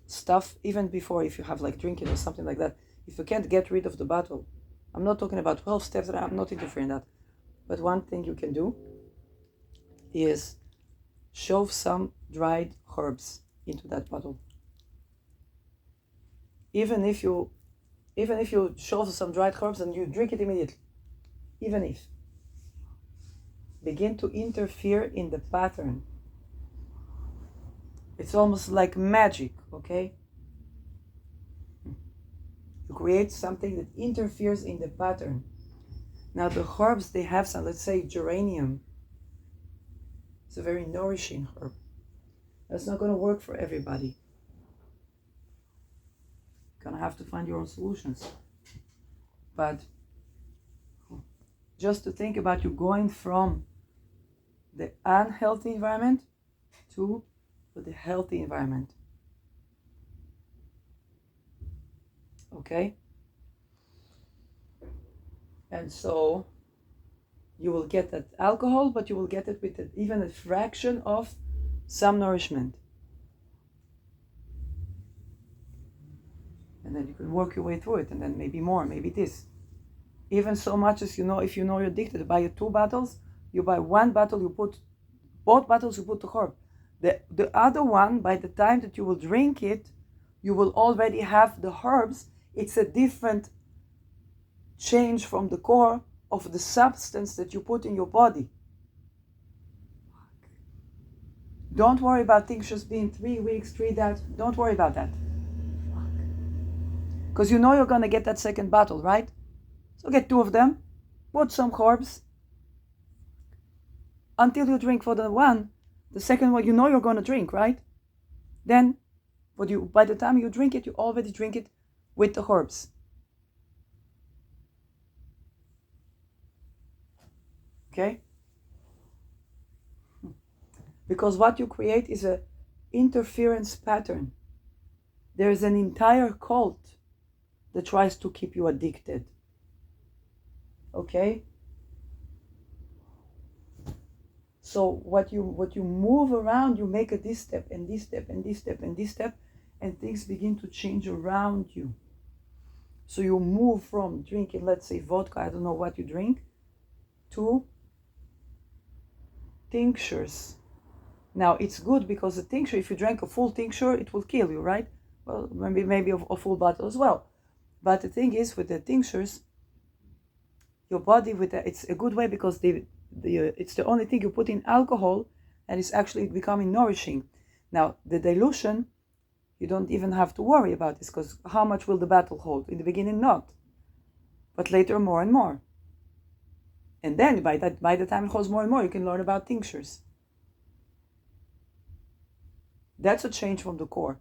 Stuff, even before, if you have like drinking or something like that, if you can't get rid of the bottle, I'm not talking about 12 steps, I'm not interfering in that. But one thing you can do is shove some dried herbs into that bottle. Even if you shove some dried herbs and you drink it immediately, even if, begin to interfere in the pattern. It's almost like magic, okay? You create something that interferes in the pattern. Now the herbs, they have some, let's say geranium. It's a very nourishing herb. That's not going to work for everybody. You're going to have to find your own solutions. But just to think about you going from the unhealthy environment to the healthy environment. Okay? And so you will get that alcohol, but you will get it with even a fraction of some nourishment. And then you can work your way through it, and then maybe more, maybe this. Even so much as if you know you're addicted, buy 2 bottles, you buy 1 bottle, you put, both bottles you put the herb. The other one, by the time that you will drink it, you will already have the herbs. It's a different change from the core of the substance that you put in your body. Don't worry about tinctures being 3 weeks, 3 that. Don't worry about that. Because you know you're going to get that second bottle, right? So get 2 of them, put some herbs, until you drink for the second one, you know you're going to drink, right? Then, by the time you drink it, you already drink it with the herbs. Okay? Because what you create is an interference pattern. There is an entire cult that tries to keep you addicted. Okay? So what you move around, you make this step and this step and this step and this step, and things begin to change around you. So you move from drinking, let's say vodka, I don't know what you drink, to tinctures. Now it's good because the tincture, if you drink a full tincture, it will kill you, right? Well, maybe a full bottle as well. But the thing is, with the tinctures, your body, it's a good way because it's the only thing you put in alcohol, and it's actually becoming nourishing. Now the dilution, you don't even have to worry about this, because how much will the bottle hold? In the beginning, not, but later more and more. And then by the time it holds more and more, you can learn about tinctures. That's a change from the core.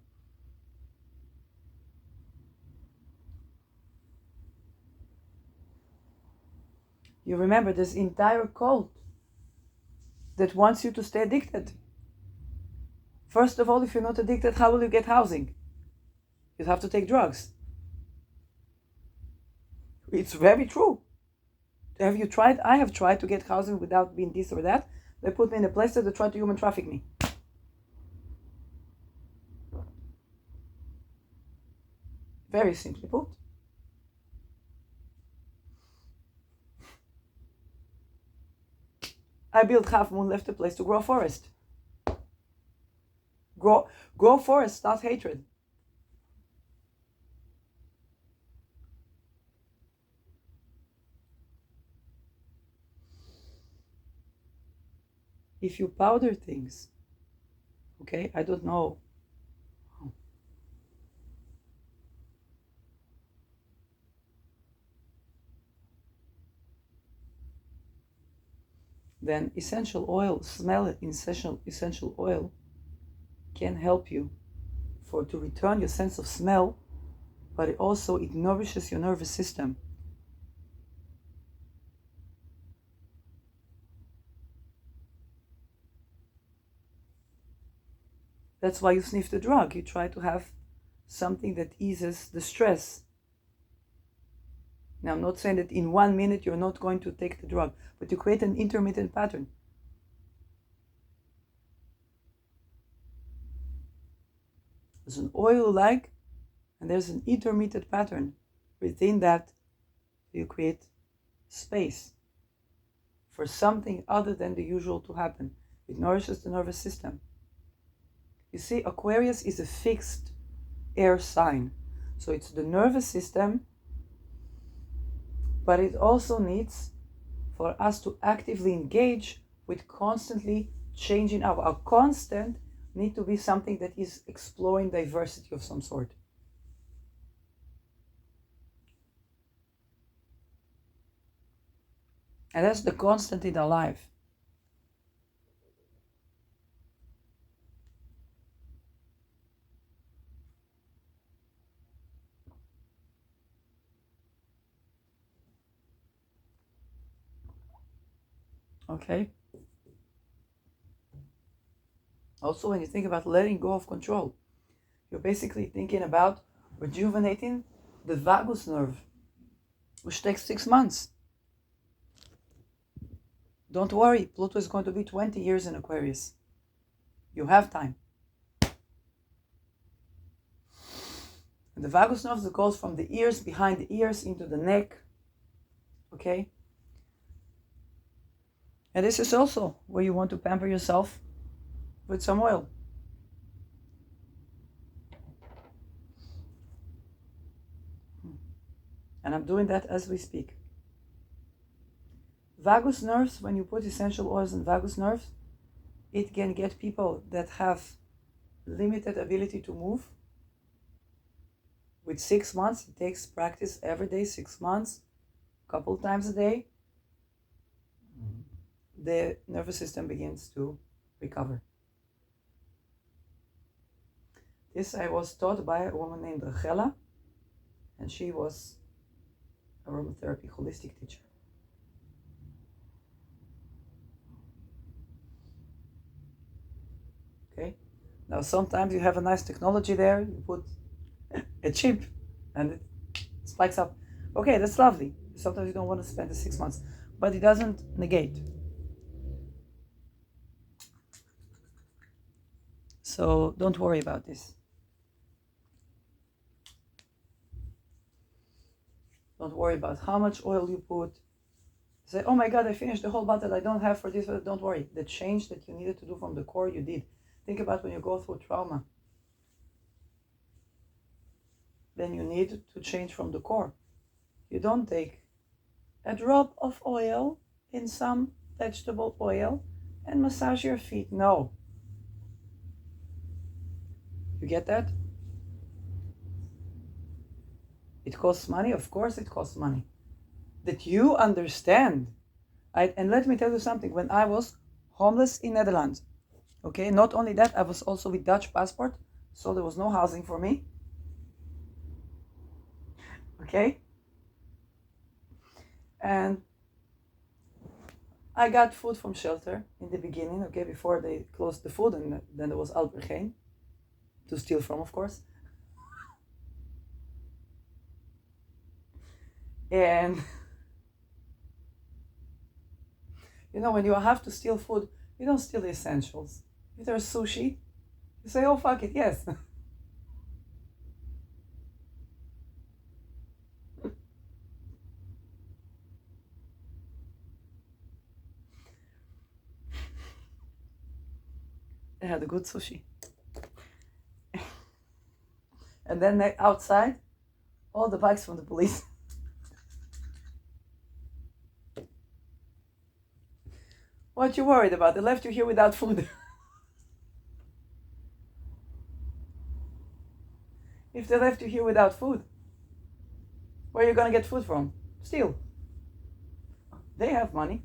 You remember this entire cult that wants you to stay addicted. First of all, if you're not addicted, how will you get housing? You'd have to take drugs. It's very true. Have you tried? I have tried to get housing without being this or that. They put me in a place that they try to human traffic me. Very simply put. I built Half Moon, left a place to grow forest. Grow forest, not hatred. If you powder things, okay, I don't know. Then essential oil, smell it, essential oil can help you to return your sense of smell, but it nourishes your nervous system. That's why you sniff the drug. You try to have something that eases the stress. Now, I'm not saying that in 1 minute you're not going to take the drug, but you create an intermittent pattern. There's an oil you like, and there's an intermittent pattern. Within that, you create space for something other than the usual to happen. It nourishes the nervous system. You see, Aquarius is a fixed air sign. So it's the nervous system, but it also needs for us to actively engage with constantly changing our constant need to be something that is exploring diversity of some sort. And that's the constant in our life. Okay? Also, when you think about letting go of control, you're basically thinking about rejuvenating the vagus nerve, which takes 6 months. Don't worry, Pluto is going to be 20 years in Aquarius. You have time. And the vagus nerve that goes from the ears, behind the ears, into the neck. Okay? And this is also where you want to pamper yourself with some oil. And I'm doing that as we speak. Vagus nerves, when you put essential oils in vagus nerves, it can get people that have limited ability to move. With 6 months, it takes practice every day, 6 months, a couple times a day, the nervous system begins to recover. This I was taught by a woman named Rachela, and she was aromatherapy holistic teacher. Okay, now sometimes you have a nice technology there, you put a chip and it spikes up. Okay, that's lovely. Sometimes you don't want to spend the 6 months, but it doesn't negate. So don't worry about this. Don't worry about how much oil you put. Say, oh my God, I finished the whole bottle. I don't have for this. Don't worry. The change that you needed to do from the core, you did. Think about when you go through trauma. Then you need to change from the core. You don't take a drop of oil in some vegetable oil and massage your feet. No. You get that? It costs money? Of course it costs money. That you understand. And let me tell you something. When I was homeless in Netherlands, okay, not only that, I was also with Dutch passport, so there was no housing for me. Okay? And I got food from shelter in the beginning, okay, before they closed the food, and then there was Albergeen to steal from, of course. And you know, when you have to steal food, you don't steal the essentials. If there's sushi, you say, oh, fuck it, yes. They had a good sushi. And then outside, all the bikes from the police. What you worried about? They left you here without food. If they left you here without food, where are you going to get food from? Steal. They have money.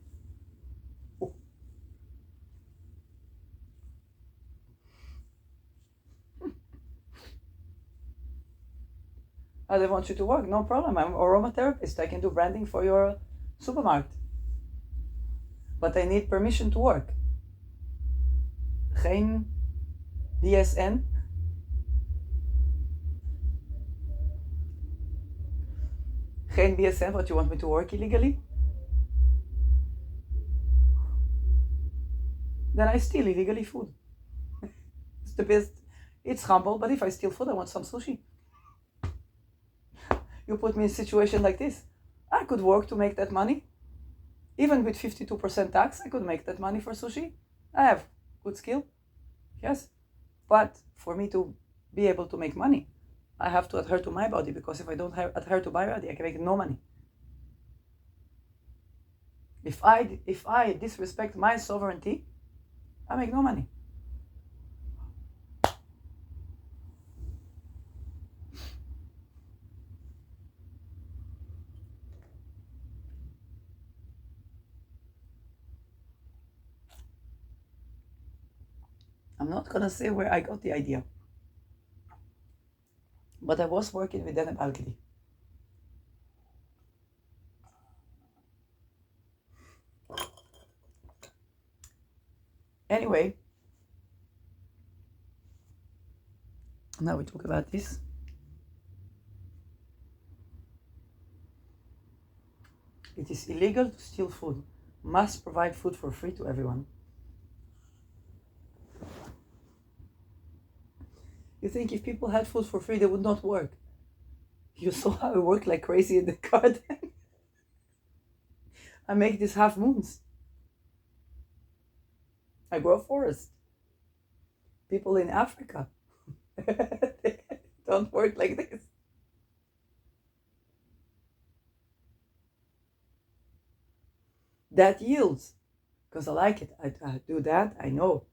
Oh, they want you to work. No problem. I'm an aromatherapist. I can do branding for your supermarket. But I need permission to work. Geen BSN. Geen BSN, what you want me to work illegally? Then I steal illegally food. It's the best. It's humble, but if I steal food, I want some sushi. You put me in a situation like this. I could work to make that money. Even with 52% tax, I could make that money for sushi. I have good skill. Yes. But for me to be able to make money, I have to adhere to my body, because if I don't adhere to my body, I can make no money. If I disrespect my sovereignty, I make no money. I'm not gonna say where I got the idea, but I was working with Deneb Algedi. Anyway, now we talk about this. It is illegal to steal food. Must provide food for free to everyone. You think if people had food for free, they would not work? You saw how I work like crazy in the garden. I make these half moons. I grow forest. People in Africa, they don't work like this. That yields, because I like it. I do that, I know.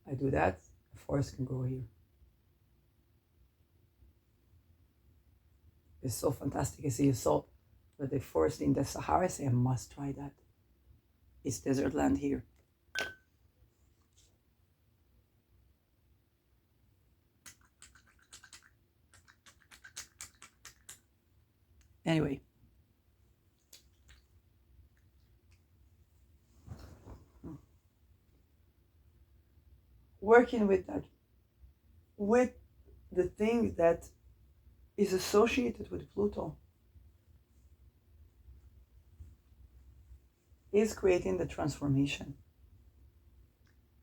I do that, a forest can grow here. It's so fantastic. I see you saw that the forest in the Sahara. I say I must try that. It's desert land here. Anyway, working with that, with the thing that is associated with Pluto, is creating the transformation.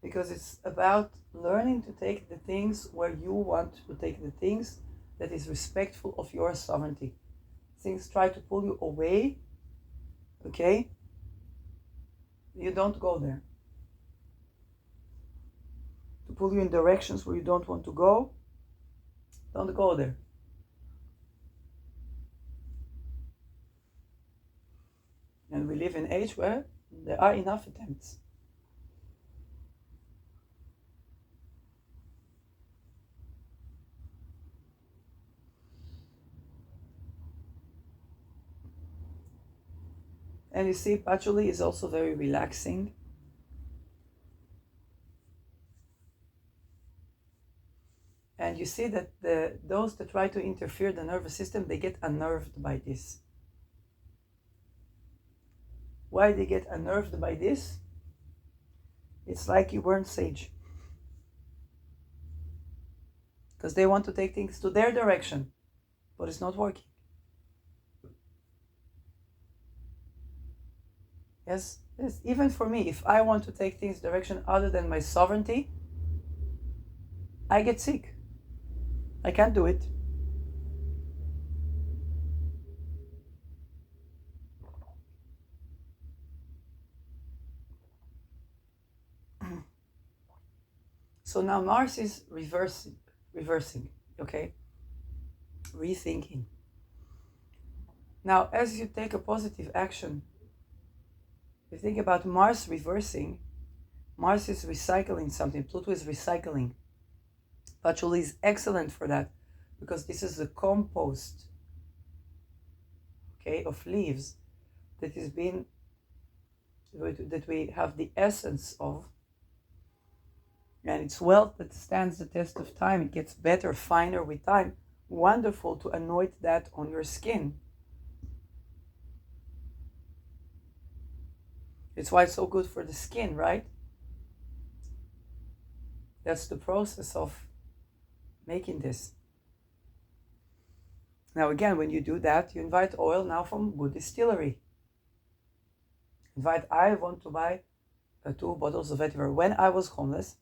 Because it's about learning to take the things where you want to take the things that is respectful of your sovereignty. Things try to pull you away, okay? You don't go there. To pull you in directions where you don't want to go, don't go there. And we live in an age where there are enough attempts. And you see, patchouli is also very relaxing. And you see that those that try to interfere the nervous system, they get unnerved by this. Why they get unnerved by this? It's like you weren't sage. Because they want to take things to their direction, but it's not working. Yes, even for me, if I want to take things direction other than my sovereignty, I get sick. I can't do it. So now Mars is reversing, okay? Rethinking. Now, as you take a positive action, you think about Mars reversing, Mars is recycling something, Pluto is recycling. Patchouli is excellent for that, because this is the compost, okay, of leaves that we have the essence of, and it's wealth that stands the test of time. It gets better, finer with time. Wonderful to anoint that on your skin. It's why it's so good for the skin, right? That's the process of making this. Now again, when you do that, you invite oil now from good distillery. I want to buy 2 bottles of vetiver. When I was homeless,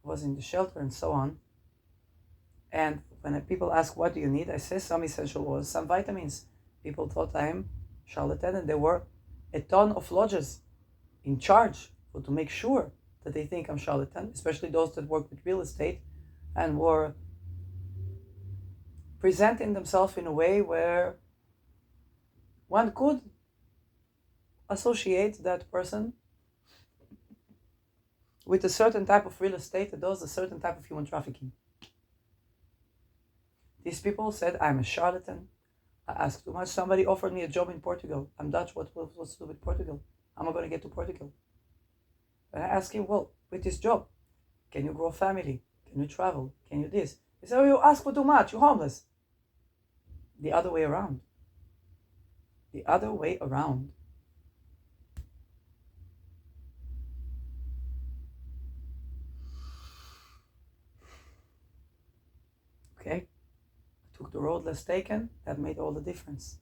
I was in the shelter and so on. And when people ask, what do you need? I say some essential oils, some vitamins. People thought I'm charlatan, and there were a ton of lodges in charge to make sure that they think I'm charlatan, especially those that work with real estate and were presenting themselves in a way where one could associate that person with a certain type of real estate that does a certain type of human trafficking. These people said, I'm a charlatan. I asked too much. Somebody offered me a job in Portugal. I'm Dutch. What's to do with Portugal? How am I going to get to Portugal? And I asked him, well, with this job, can you grow a family? Can you travel? Can you this? He said, oh, you ask for too much. You're homeless. The other way around. The other way around. Okay? I took the road less taken. That made all the difference.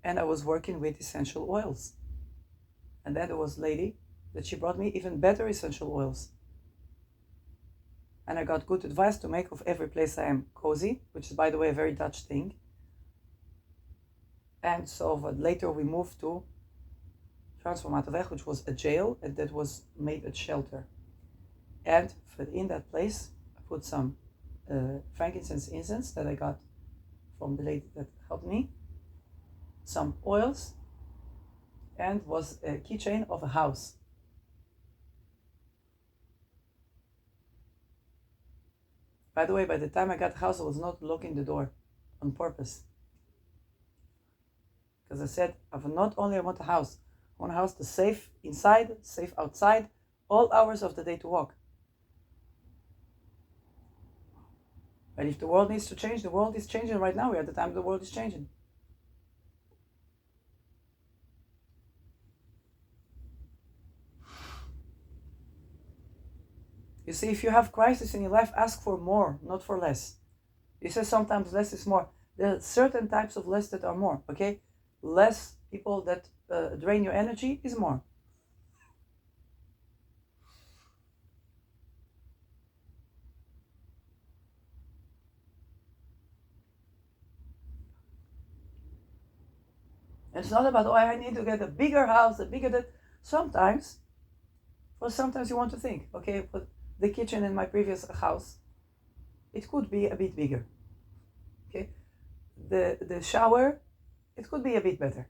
And I was working with essential oils. And then there was a lady that she brought me even better essential oils. And I got good advice to make of every place I am cozy, which is, by the way, a very Dutch thing. And so later we moved to Transformatorweg, which was a jail, and that was made a shelter. And in that place, I put some frankincense incense that I got from the lady that helped me, some oils, and was a keychain of a house. By the way, by the time I got the house, I was not locking the door on purpose. Because I said, not only I want a house, I want a house that's safe inside, safe outside, all hours of the day to walk. But if the world needs to change, the world is changing right now. We're at the time the world is changing. You see, if you have crisis in your life, ask for more, not for less. You say sometimes less is more. There are certain types of less that are more, okay? Less people that drain your energy is more. And it's not about, oh, I need to get a bigger house, a bigger that. Sometimes you want to think, okay, but the kitchen in my previous house, it could be a bit bigger. Okay, the shower, it could be a bit better.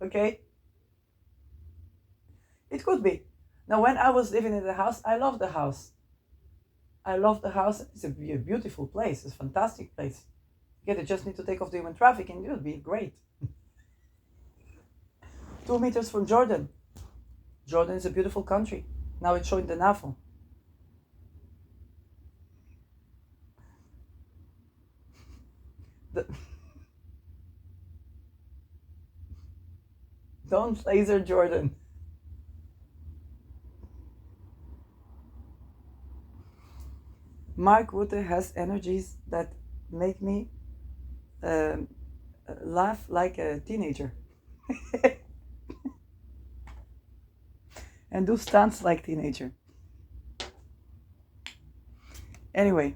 Okay, it could be. Now, when I was living in the house, I loved the house. It's a beautiful place. It's a fantastic place. Okay, they just need to take off the human trafficking. It would be great. 2 meters from Jordan. Jordan is a beautiful country. Now it's showing the NAFO. Don't laser Jordan. Mark Rutte has energies that make me laugh like a teenager. And do stunts like teenager. Anyway.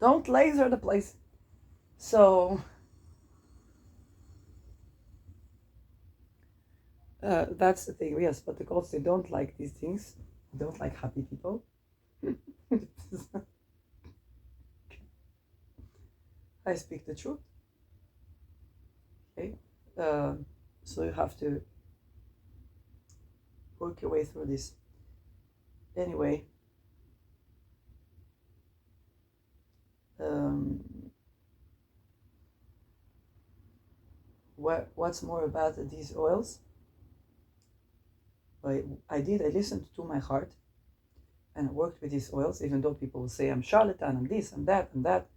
Don't laser the place. So that's the thing. Yes, but the gods, they don't like these things. They don't like happy people. I speak the truth. Okay, so you have to work your way through this. Anyway, what's more about these oils? I listened to my heart, and I worked with these oils, even though people will say I'm charlatan, I'm this, I'm that, and that.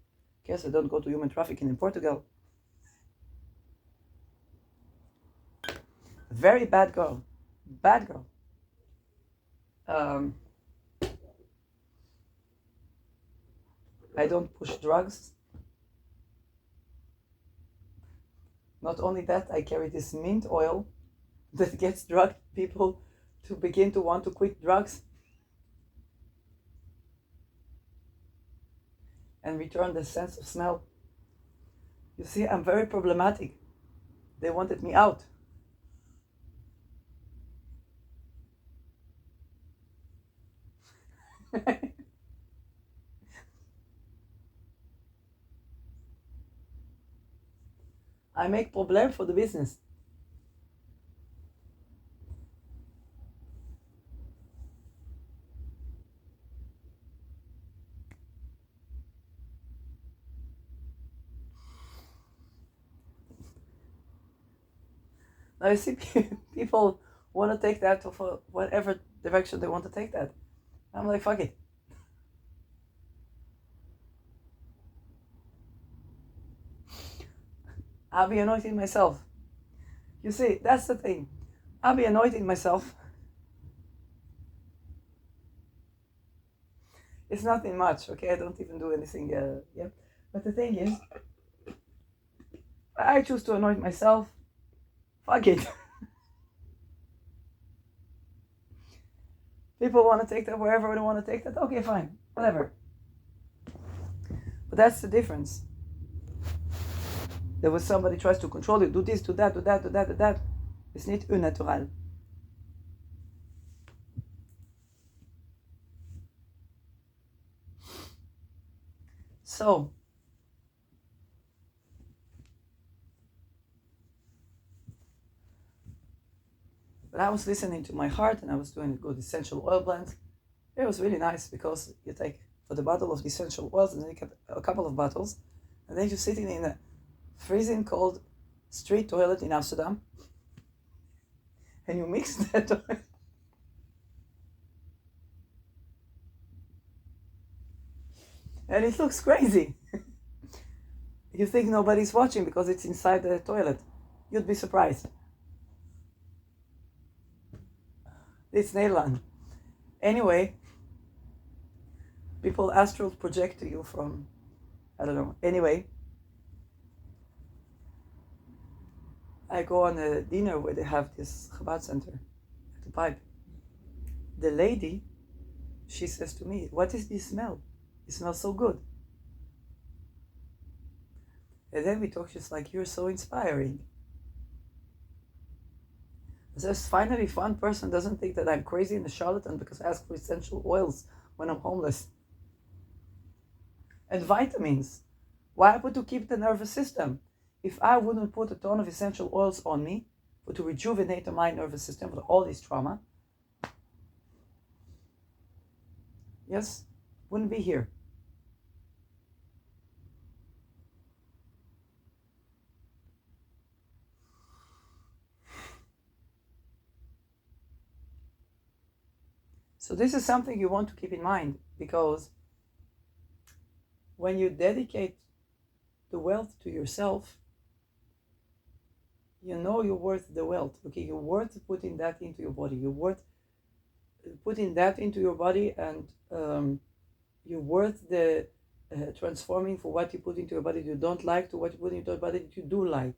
Guess I don't go to human trafficking in Portugal. Very bad girl. Bad girl. I don't push drugs. Not only that, I carry this mint oil that gets drug people to begin to want to quit drugs. and return the sense of smell. You see, I'm very problematic. They wanted me out. I make problem for the business. Now you see, people want to take that for whatever direction they want to take that. I'm like, fuck it. I'll be anointing myself. You see, that's the thing. I'll be anointing myself. It's nothing much, okay? I don't even do anything yet. But the thing is, I choose to anoint myself. Fuck it. People want to take that wherever they want to take that. Okay, fine. Whatever. But that's the difference. There was somebody tries to control you. Do this, do that, do that, do that, do that. It's not naturel. So, but I was listening to my heart and I was doing a good essential oil blend. It was really nice because you take for the bottle of essential oils and then you get a couple of bottles and then you're sitting in a freezing cold street toilet in Amsterdam and you mix that oil. And it looks crazy. You think nobody's watching because it's inside the toilet. You'd be surprised. It's Nederland. Anyway, people astral project to you from, I don't know. Anyway, I go on a dinner where they have this Chabad center at the pipe. The lady, she says to me, what is this smell? It smells so good. And then we talk, she's like, you're so inspiring. There's finally one person doesn't think that I'm crazy and a charlatan because I ask for essential oils when I'm homeless. And vitamins. Why would to keep the nervous system? If I wouldn't put a ton of essential oils on me for to rejuvenate my nervous system for all this trauma, yes, wouldn't be here. So this is something you want to keep in mind because when you dedicate the wealth to yourself, you know you're worth the wealth. Okay, you're worth putting that into your body. You're worth putting that into your body, and you're worth the transforming for what you put into your body you don't like to what you put into your body that you do like.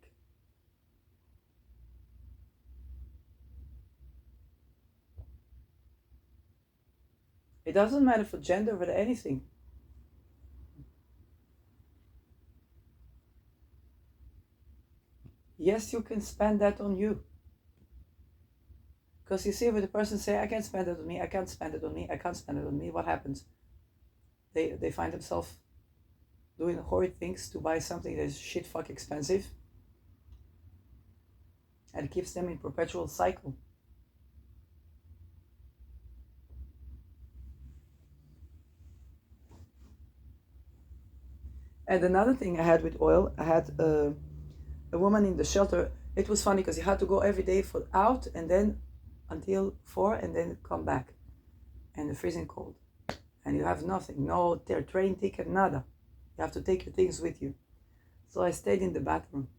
It doesn't matter for gender or anything. Yes, you can spend that on you. Because you see, when the person say, I can't spend it on me, I can't spend it on me, I can't spend it on me, what happens? They find themselves doing horrid things to buy something that is shit fuck expensive and keeps them in perpetual cycle. And another thing I had with oil, I had a woman in the shelter. It was funny because you had to go every day for out and then until 4 and then come back. And the freezing cold. And you have nothing, no train ticket, nada. You have to take your things with you. So I stayed in the bathroom.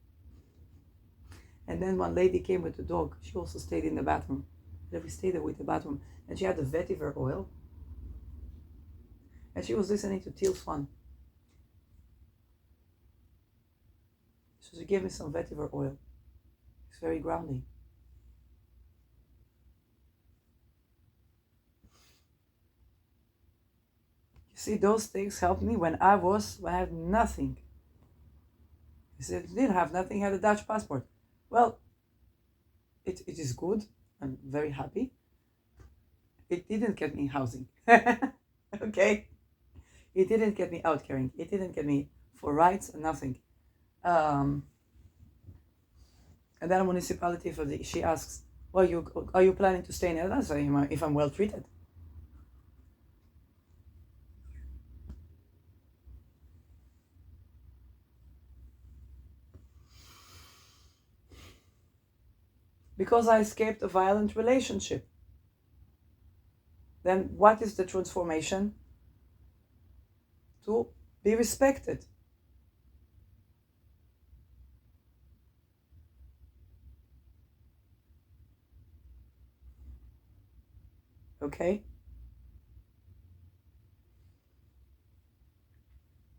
And then one lady came with the dog. She also stayed in the bathroom. And we stayed there with the bathroom. And she had the vetiver oil. And she was listening to Teal Swan. So she gave me some vetiver oil. It's very grounding. You see, those things helped me when I had nothing. He said, he didn't have nothing, he had a Dutch passport. Well, it is good. I'm very happy. It didn't get me housing. Okay? It didn't get me out caring. It didn't get me for rights and nothing. And then a municipality she asks, well, are you planning to stay in Netherlands if I'm well treated? Because I escaped a violent relationship. Then what is the transformation? To be respected. Okay?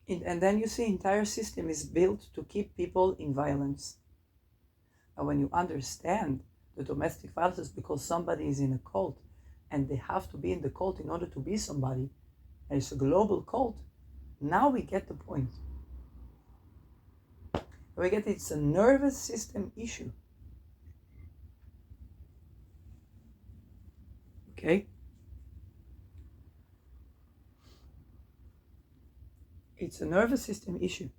And then you see, entire system is built to keep people in violence. And when you understand the domestic violence is because somebody is in a cult and they have to be in the cult in order to be somebody, and it's a global cult, now we get the point. We get it's a nervous system issue. Okay? It's a nervous system issue.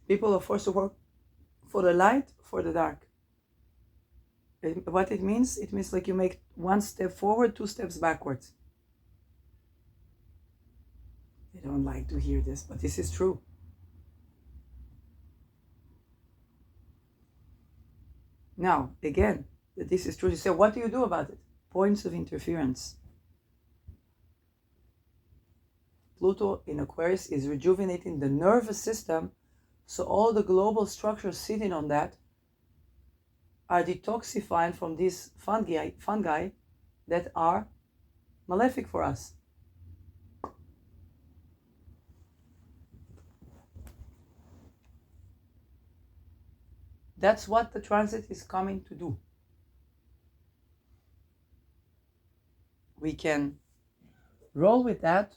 People are forced to work for the light, for the dark. What it means like you make one step forward, two steps backwards. They don't like to hear this, but this is true. Now, again, this is true. You say, what do you do about it? Points of interference. Pluto in Aquarius is rejuvenating the nervous system, so all the global structures sitting on that are detoxifying from these fungi that are malefic for us. That's what the transit is coming to do. We can roll with that,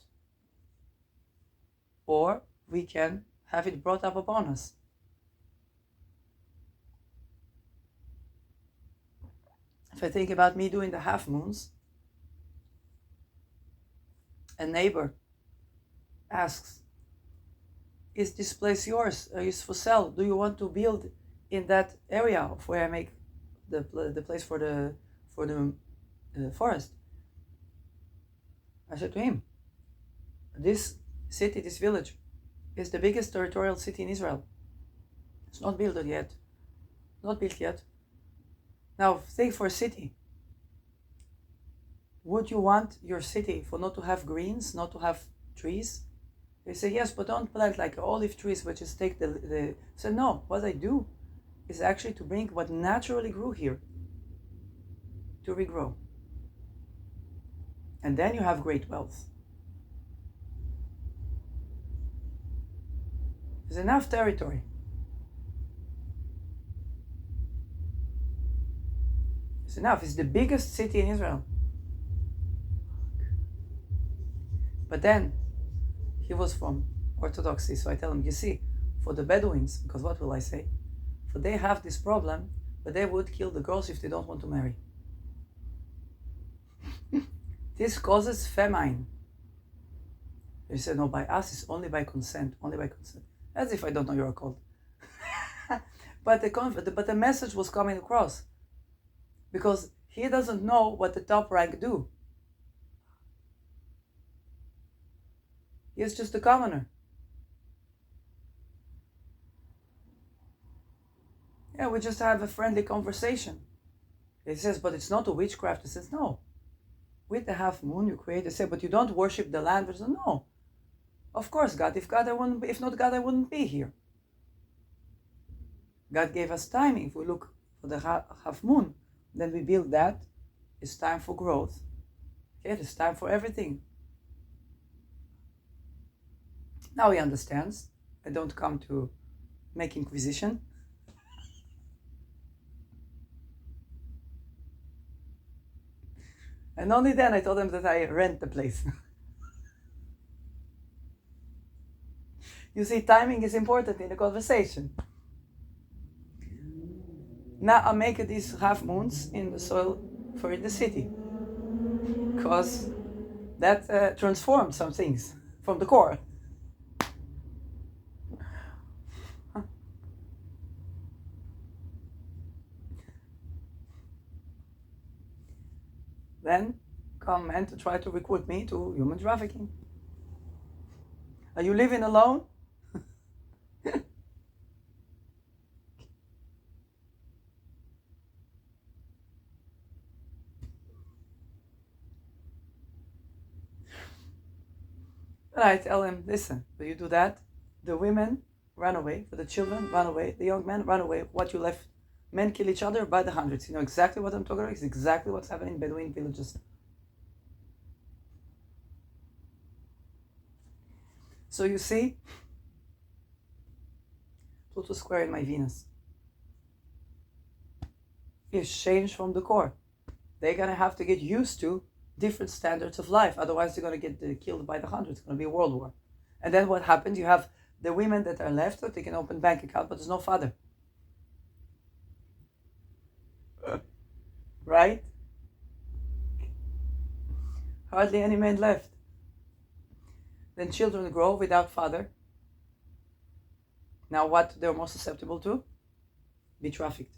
or we can have it brought up upon us. If I think about me doing the half moons, a neighbor asks, is this place yours? Is for sale? Do you want to build in that area of where I make the place for the forest? I said to him, this city, this village, is the biggest territorial city in Israel. It's not built yet. Not built yet. Now, think for a city. Would you want your city for not to have greens, not to have trees? They say, yes, but don't plant like olive trees, but just take the... So no, what I do is actually to bring what naturally grew here to regrow. And then you have great wealth. There's enough territory. It's enough. It's the biggest city in Israel. But then he was from Orthodoxy, so I tell him, you see, for the Bedouins, because what will I say? For they have this problem, but they would kill the girls if they don't want to marry. This causes famine. They said, no, by us it's only by consent, only by consent. As if I don't know you're a cult. But the message was coming across. Because he doesn't know what the top rank do. He's just a commoner. Yeah, we just have a friendly conversation. He says, but it's not a witchcraft. He says, no. With the half moon you create, they say, but you don't worship the land. He says, no. Of course, God. If not God, I wouldn't be here. God gave us timing. If we look for the half moon, then we build that. It's time for growth. Okay, it's time for everything. Now he understands. I don't come to make inquisition. And only then I told him that I rent the place. You see, timing is important in the conversation. Now I'm making these half moons in the soil for the city, because that transformed some things from the core. Then come men to try to recruit me to human trafficking. Are you living alone? And I tell him, listen, when you do that, the women run away, the children run away, the young men run away. What you left, men kill each other by the hundreds. You know exactly what I'm talking about? It's exactly what's happening in Bedouin villages. So you see, Pluto square in my Venus is changed from the core. They're going to have to get used to different standards of life. Otherwise, they're going to get killed by the hundreds. It's going to be a world war. And then what happens? You have the women that are left, that they can open bank account, but there's no father. Right? Hardly any men left. Then children grow without father. Now what they're more susceptible to? Be trafficked.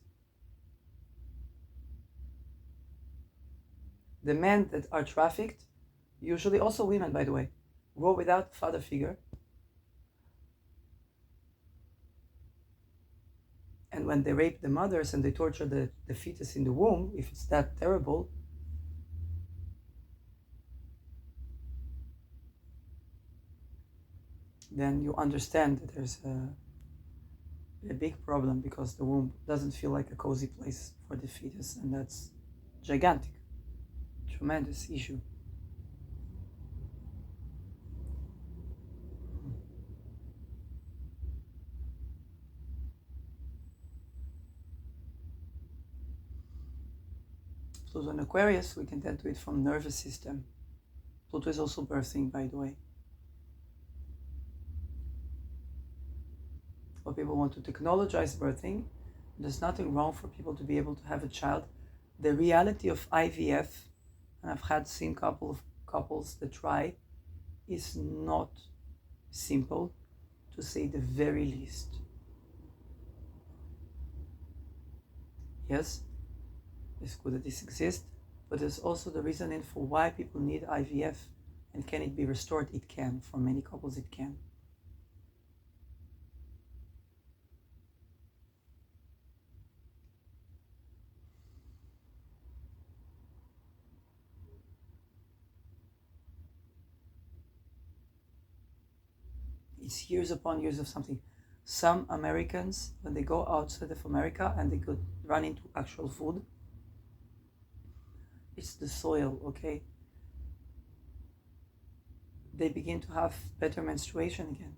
The men that are trafficked, usually also women by the way, grow without father figure. And when they rape the mothers and they torture the fetus in the womb, if it's that terrible, then you understand that there's a big problem, because the womb doesn't feel like a cozy place for the fetus, and that's gigantic, tremendous issue. Pluto in Aquarius, we can tend to it from nervous system. Pluto is also birthing, by the way. Or people want to technologize birthing. There's nothing wrong for people to be able to have a child. The reality of IVF, and I've seen couple of couples that try, is not simple, to say the very least. Yes, it's good that this exists, but there's also the reasoning for why people need IVF. And can it be restored? It can. For many couples it can. It's years upon years of something. Some Americans, when they go outside of America and they could run into actual food, it's the soil, okay? They begin to have better menstruation again.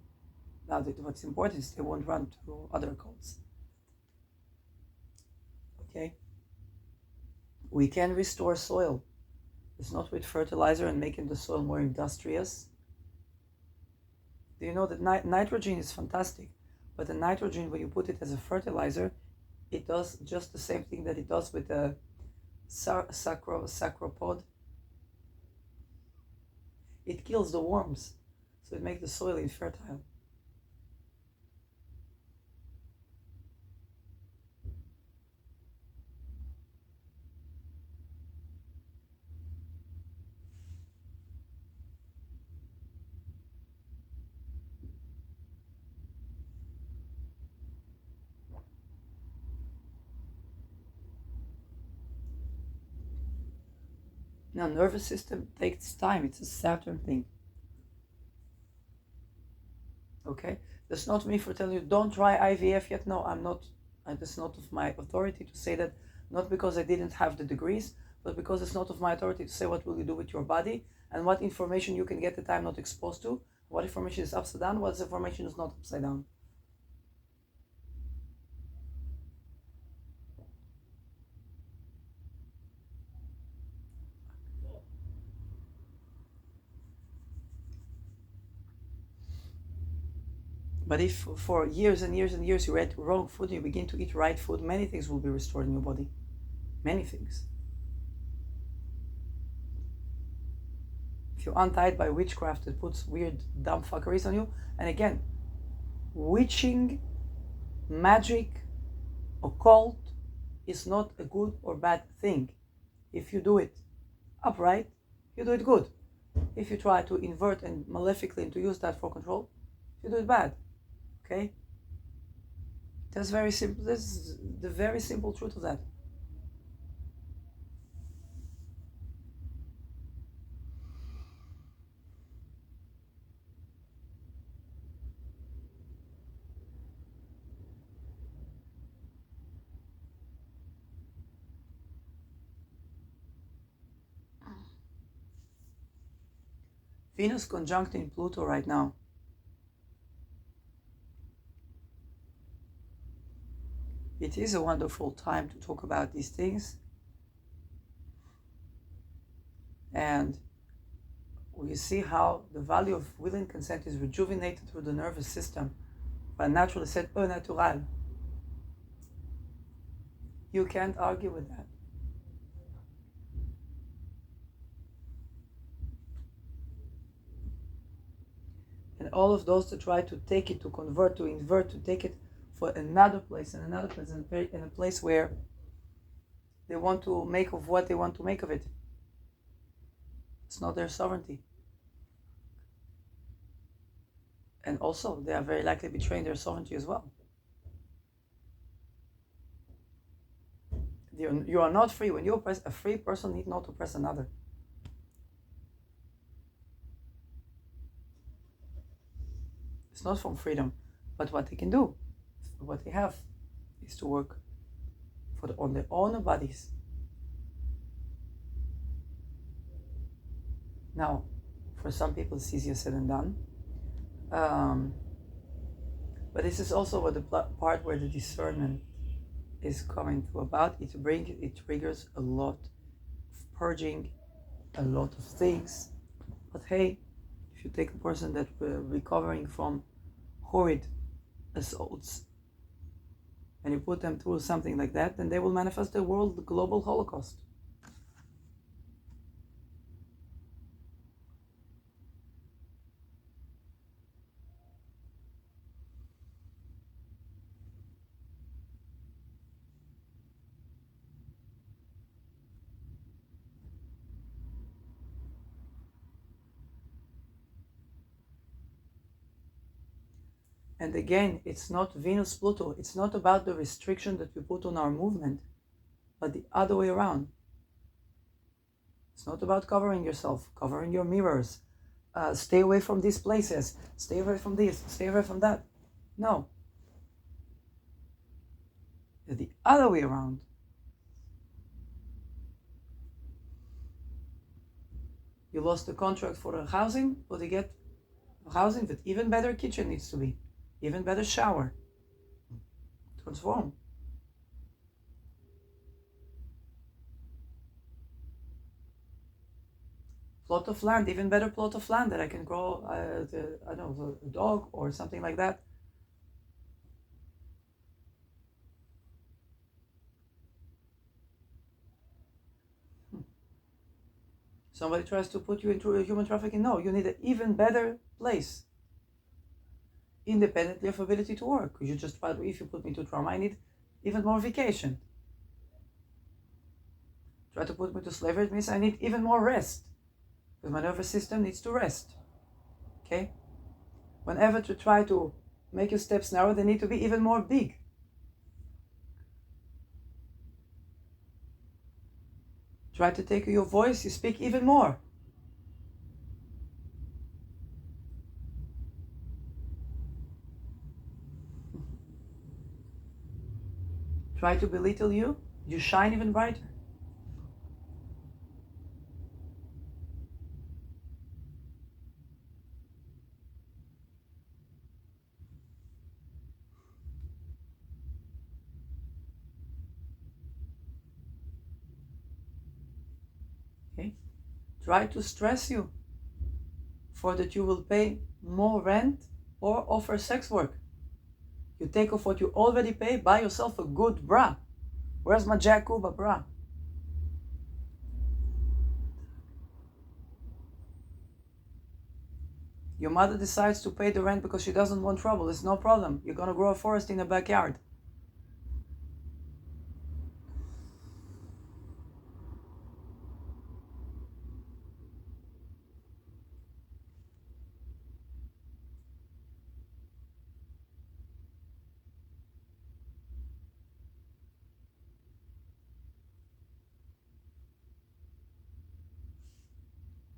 Now, what's important is they won't run to other cults. Okay? We can restore soil. It's not with fertilizer and making the soil more industrious. Do you know that nitrogen is fantastic, but the nitrogen, when you put it as a fertilizer, it does just the same thing that it does with the sacropod. It kills the worms, so it makes the soil infertile. Now, nervous system takes time. It's a Saturn thing. Okay? That's not me for telling you, don't try IVF yet. No, I'm not. It's not of my authority to say that, not because I didn't have the degrees, but because it's not of my authority to say what will you do with your body and what information you can get that I'm not exposed to, what information is upside down, what information is not upside down. But if for years and years and years you eat wrong food and you begin to eat right food, many things will be restored in your body. Many things. If you're untied by witchcraft, it puts weird, dumb fuckeries on you. And again, witching, magic, occult is not a good or bad thing. If you do it upright, you do it good. If you try to invert and malefically and to use that for control, you do it bad. Okay? That's very simple. This is the very simple truth of that. Venus conjunct in Pluto right now. It is a wonderful time to talk about these things. And we see how the value of will and consent is rejuvenated through the nervous system. But naturally said, naturel. You can't argue with that. And all of those to try to take it, to convert, to invert, to take it for another place and another place, and in a place where they want to make of what they want to make of it. It's not their sovereignty. And also, they are very likely betraying their sovereignty as well. You are not free. When you oppress, a free person need not oppress another. It's not from freedom, but what they can do, what they have, is to work on their own bodies. Now, for some people, it's easier said than done. But this is also what the part where the discernment is coming to about. It triggers a lot of purging, a lot of things. But hey, if you take a person that recovering from horrid assaults and you put them through something like that, then they will manifest the global Holocaust. And again, it's not Venus-Pluto. It's not about the restriction that we put on our movement, but the other way around. It's not about covering yourself, covering your mirrors. Stay away from these places. Stay away from this. Stay away from that. No. It's the other way around. You lost the contract for a housing, but you get a housing with even better kitchen needs to be. Even better shower. Transform. Plot of land, even better plot of land that I can grow, I don't know, a dog or something like that. Somebody tries to put you into human trafficking. No, you need an even better place. Independently of ability to work. You just try to, if you put me to trauma, I need even more vacation. Try to put me to slavery, it means I need even more rest. Because my nervous system needs to rest. Okay? Whenever to try to make your steps narrow, they need to be even more big. Try to take your voice, you speak even more. Try to belittle you, you shine even brighter. Okay? Try to stress you for that you will pay more rent or offer sex work. You take off what you already pay, buy yourself a good bra. Where's my Jack Cuba bra? Your mother decides to pay the rent because she doesn't want trouble. It's no problem. You're going to grow a forest in the backyard.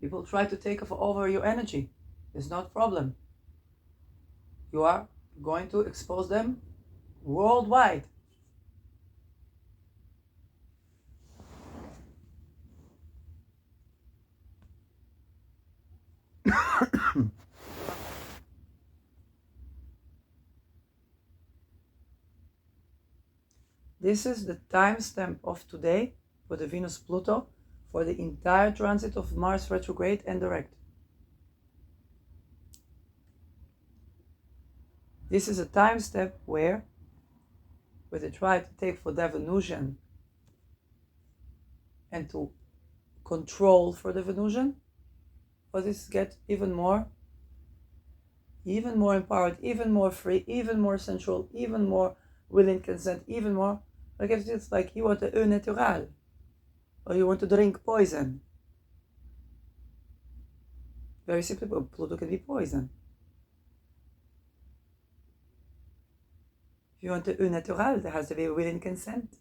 People try to take over your energy. It's not a problem. You are going to expose them worldwide. This is the timestamp of today for the Venus-Pluto for the entire transit of Mars retrograde and direct. This is a time step where they try to take for the Venusian and to control for the Venusian, but this get even more empowered, even more free, even more sensual, even more willing consent, even more like if it's like you want a natural or you want to drink poison. Very simply, Pluto can be poison. If you want a natural, there has to be a willing consent.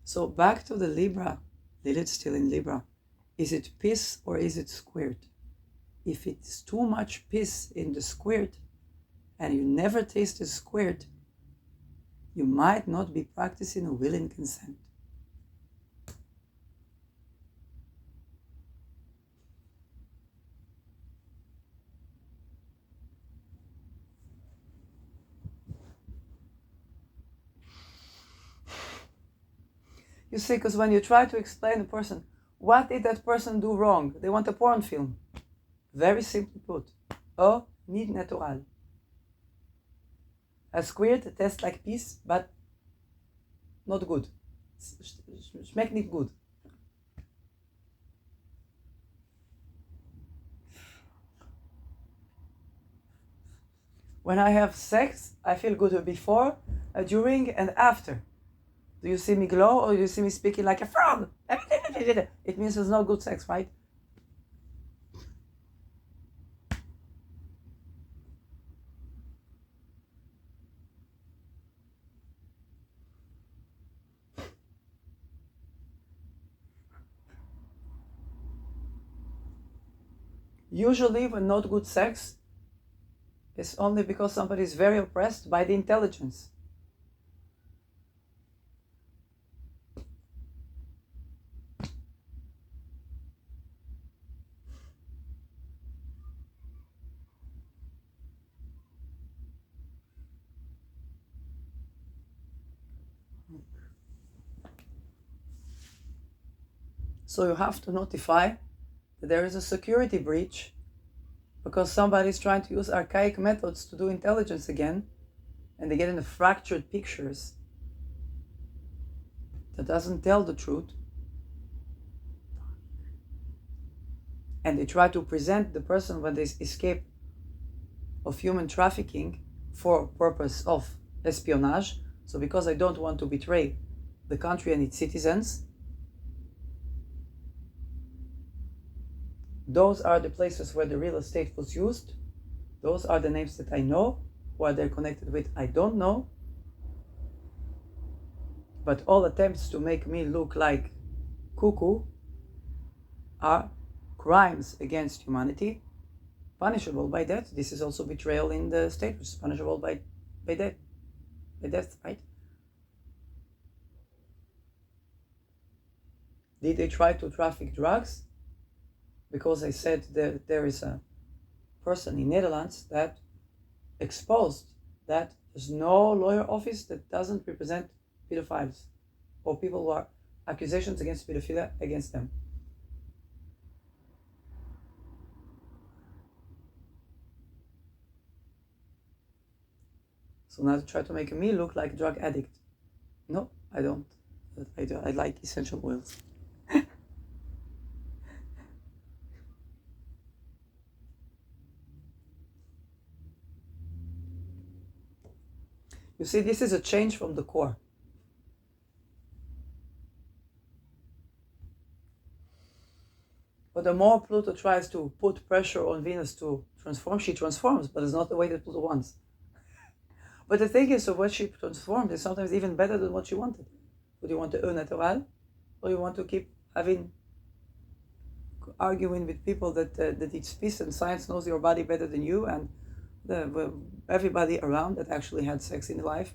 So back to the Libra, Lilith still in Libra. Is it piss or is it squirt? If it's too much piss in the squirt and you never taste the squirt, you might not be practicing a willing consent. You see, because when you try to explain a person, what did that person do wrong? They want a porn film. Very simply put. Oh, niet natural. A squirt tastes like piss, but not good. Schmeckt nicht gut. When I have sex, I feel good before, during, and after. Do you see me glow or do you see me speaking like a frog? It means there's no good sex, right? Usually when not good sex, it's only because somebody is very oppressed by the intelligence. So you have to notify that there is a security breach because somebody is trying to use archaic methods to do intelligence again, and they get into fractured pictures that doesn't tell the truth. And they try to present the person when they escape of human trafficking for purpose of espionage. So because I don't want to betray the country and its citizens, those are the places where the real estate was used. Those are the names that I know. Who are they connected with, I don't know. But all attempts to make me look like cuckoo are crimes against humanity, punishable by death. This is also betrayal in the state, which is punishable by death. By death, right? Did they try to traffic drugs? Because I said that there is a person in Netherlands that exposed that there's no lawyer office that doesn't represent pedophiles or people who are accusations against pedophilia against them. So now try to make me look like a drug addict. No, I don't. I like essential oils. You see, this is a change from the core. But the more Pluto tries to put pressure on Venus to transform, she transforms, but it's not the way that Pluto wants. But the thing is, so what she transformed is sometimes even better than what she wanted. Would you want to naturel, or you want to keep arguing with people that teach peace and science knows your body better than you, and everybody around that actually had sex in life?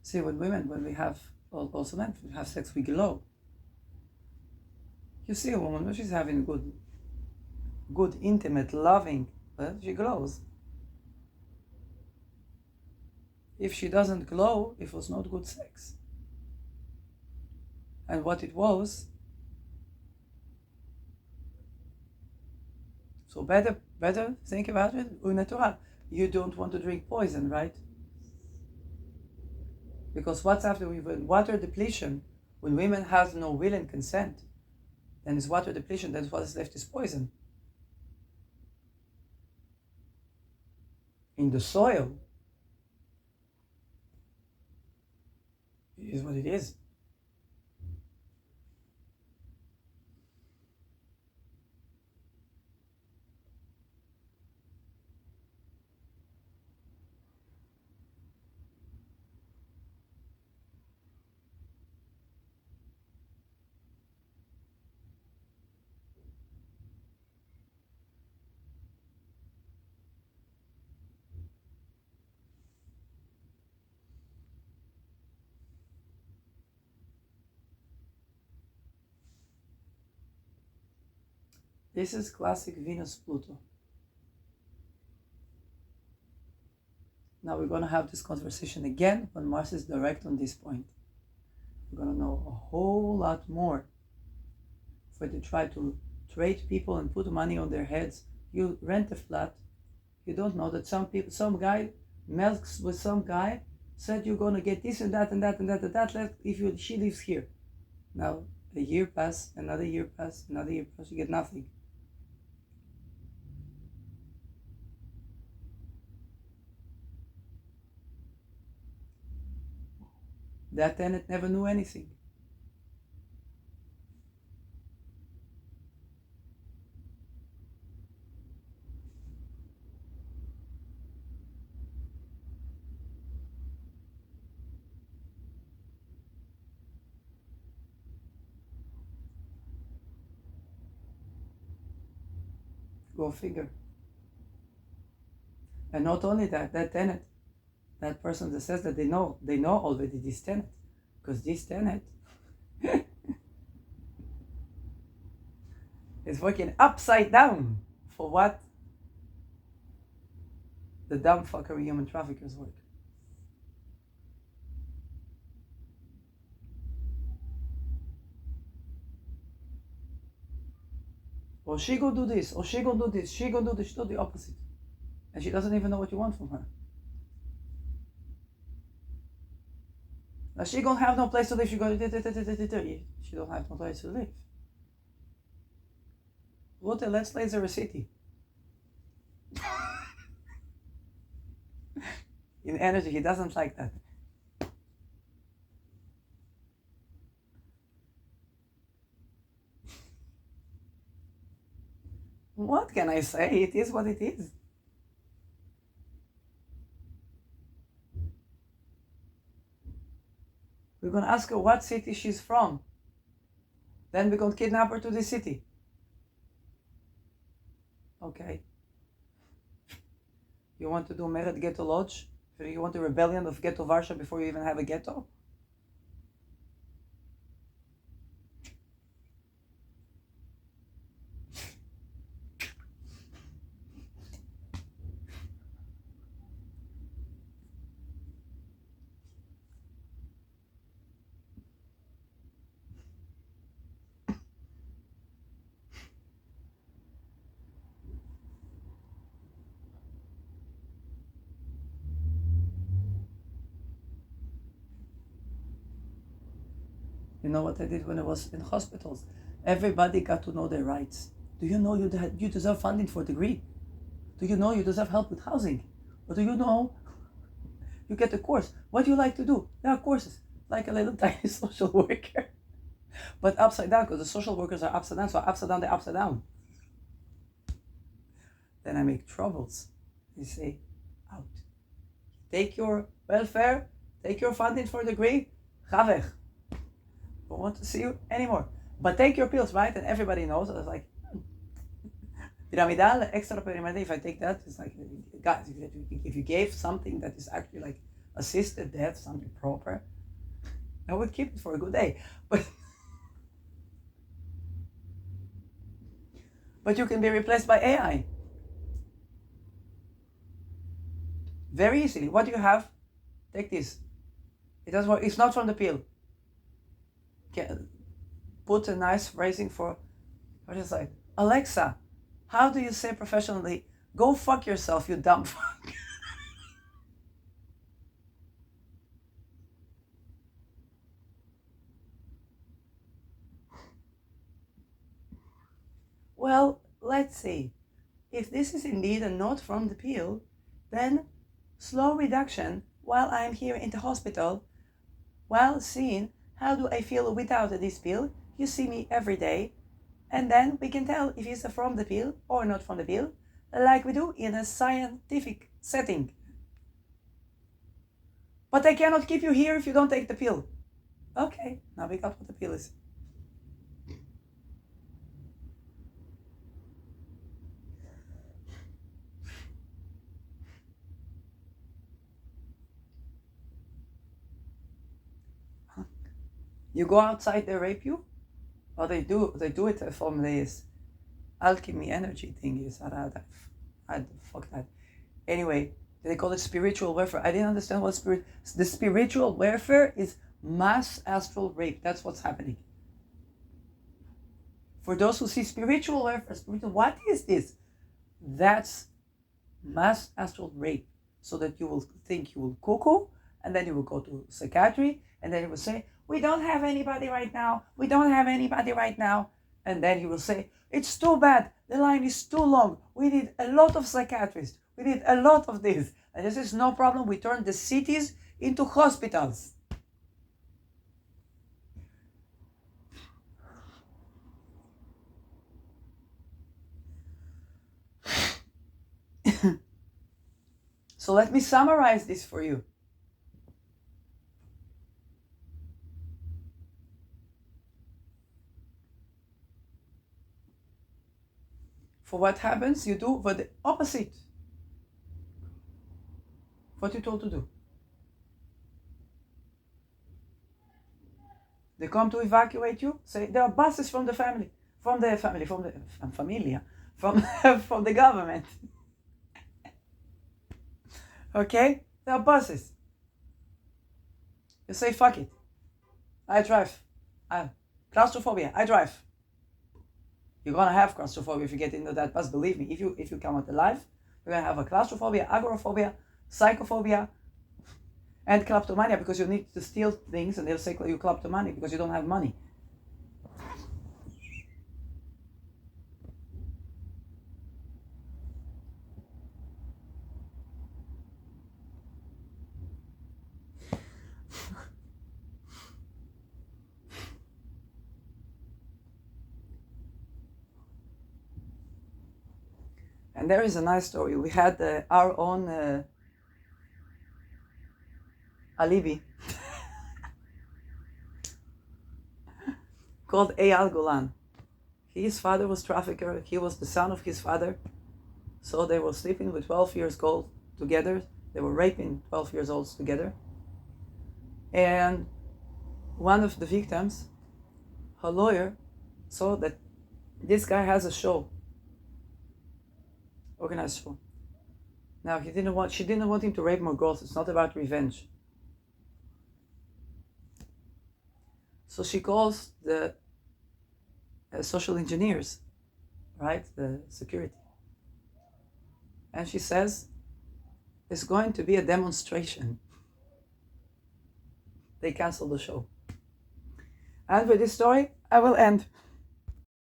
See, when we have, also men, when we have sex, we glow. You see a woman, when she's having good, intimate, loving, she glows. If she doesn't glow, it was not good sex. And what it was, so better think about it, au natural. You don't want to drink poison, right? Because what's after water depletion, when women have no will and consent, then it's water depletion, then what is left is poison. In the soil, it is what it is. This is classic Venus-Pluto. Now we're going to have this conversation again when Mars is direct on this point. We're going to know a whole lot more. For to try to trade people and put money on their heads. You rent a flat, you don't know that some guy melts with some guy, said you're going to get this and that and that and that and that if she lives here. Now a year pass, another year pass, another year pass, you get nothing. That tenant never knew anything. Go figure. And not only that tenant, that person that says that they know already this tenant, because this tenant is working upside down for what the dumb fuckery human traffickers work. Or she go do this, or she go do this, she go do this, she do the opposite. And she doesn't even know what you want from her. Now she gonna have no place to live, she don't have no place to live. Rute, let's laser a city. In energy, he doesn't like that. What can I say? It is what it is. We're going to ask her what city she's from. Then we're going to kidnap her to the city. Okay. You want to do Mered Ghetto Lodge? You want the rebellion of Ghetto Varsha before you even have a ghetto? You know what I did when I was in hospitals? Everybody got to know their rights. Do you know you deserve funding for a degree? Do you know you deserve help with housing? Or do you know you get a course? What do you like to do? There are courses, like a little tiny social worker. But upside down, because the social workers are upside down, so upside down, they're upside down. Then I make troubles. You say, out. Take your welfare, take your funding for a degree, ga weg. Don't want to see you anymore. But take your pills, right? And everybody knows. I was like, pyramidal, extra pyramidal, if I take that, it's like, guys, if you gave something that is actually like assisted death, something proper, I would keep it for a good day. But you can be replaced by AI. Very easily. What do you have? Take this. It doesn't work. It's not from the pill. Put a nice phrasing for, what is it? Alexa, how do you say professionally, go fuck yourself, you dumb fuck? Well, let's see. If this is indeed a note from the pill, then slow reduction while I'm here in the hospital, while seeing how do I feel without this pill. You see me every day, and then we can tell if it's from the pill or not from the pill, like we do in a scientific setting. But I cannot keep you here if you don't take the pill. Okay, now we got what the pill is. You go outside, they rape you? Or they do it from this alchemy energy thing. Fuck that. Anyway, they call it spiritual warfare. I didn't understand what the spiritual warfare is. Mass astral rape. That's what's happening. For those who see spiritual warfare, what is this? That's mass astral rape. So that you will think you will cuckoo, and then you will go to psychiatry, and then you will say, we don't have anybody right now. We don't have anybody right now. And then you will say, it's too bad. The line is too long. We need a lot of psychiatrists. We need a lot of this. And this is no problem. We turn the cities into hospitals. So let me summarize this for you. For what happens, you do the opposite. What you're told to do. They come to evacuate you. Say there are buses from the family, from the familia, from the government. Okay, there are buses. You say fuck it. I drive. Claustrophobia. I drive. You're gonna have claustrophobia if you get into that bus. Believe me, if you come out alive, you're gonna have a claustrophobia, agoraphobia, psychophobia, and kleptomania, because you need to steal things, and they'll say you kleptomania because you don't have money. And there is a nice story. We had our own alibi called Eyal Golan. His father was trafficker. He was the son of his father. So they were sleeping with 12 years old together. They were raping 12 years olds together. And one of the victims, her lawyer, saw that this guy has a show, organized show. Now she didn't want him to rape more girls. It's not about revenge. So she calls the social engineers, right? The security. And she says, there's going to be a demonstration. They cancel the show. And with this story, I will end.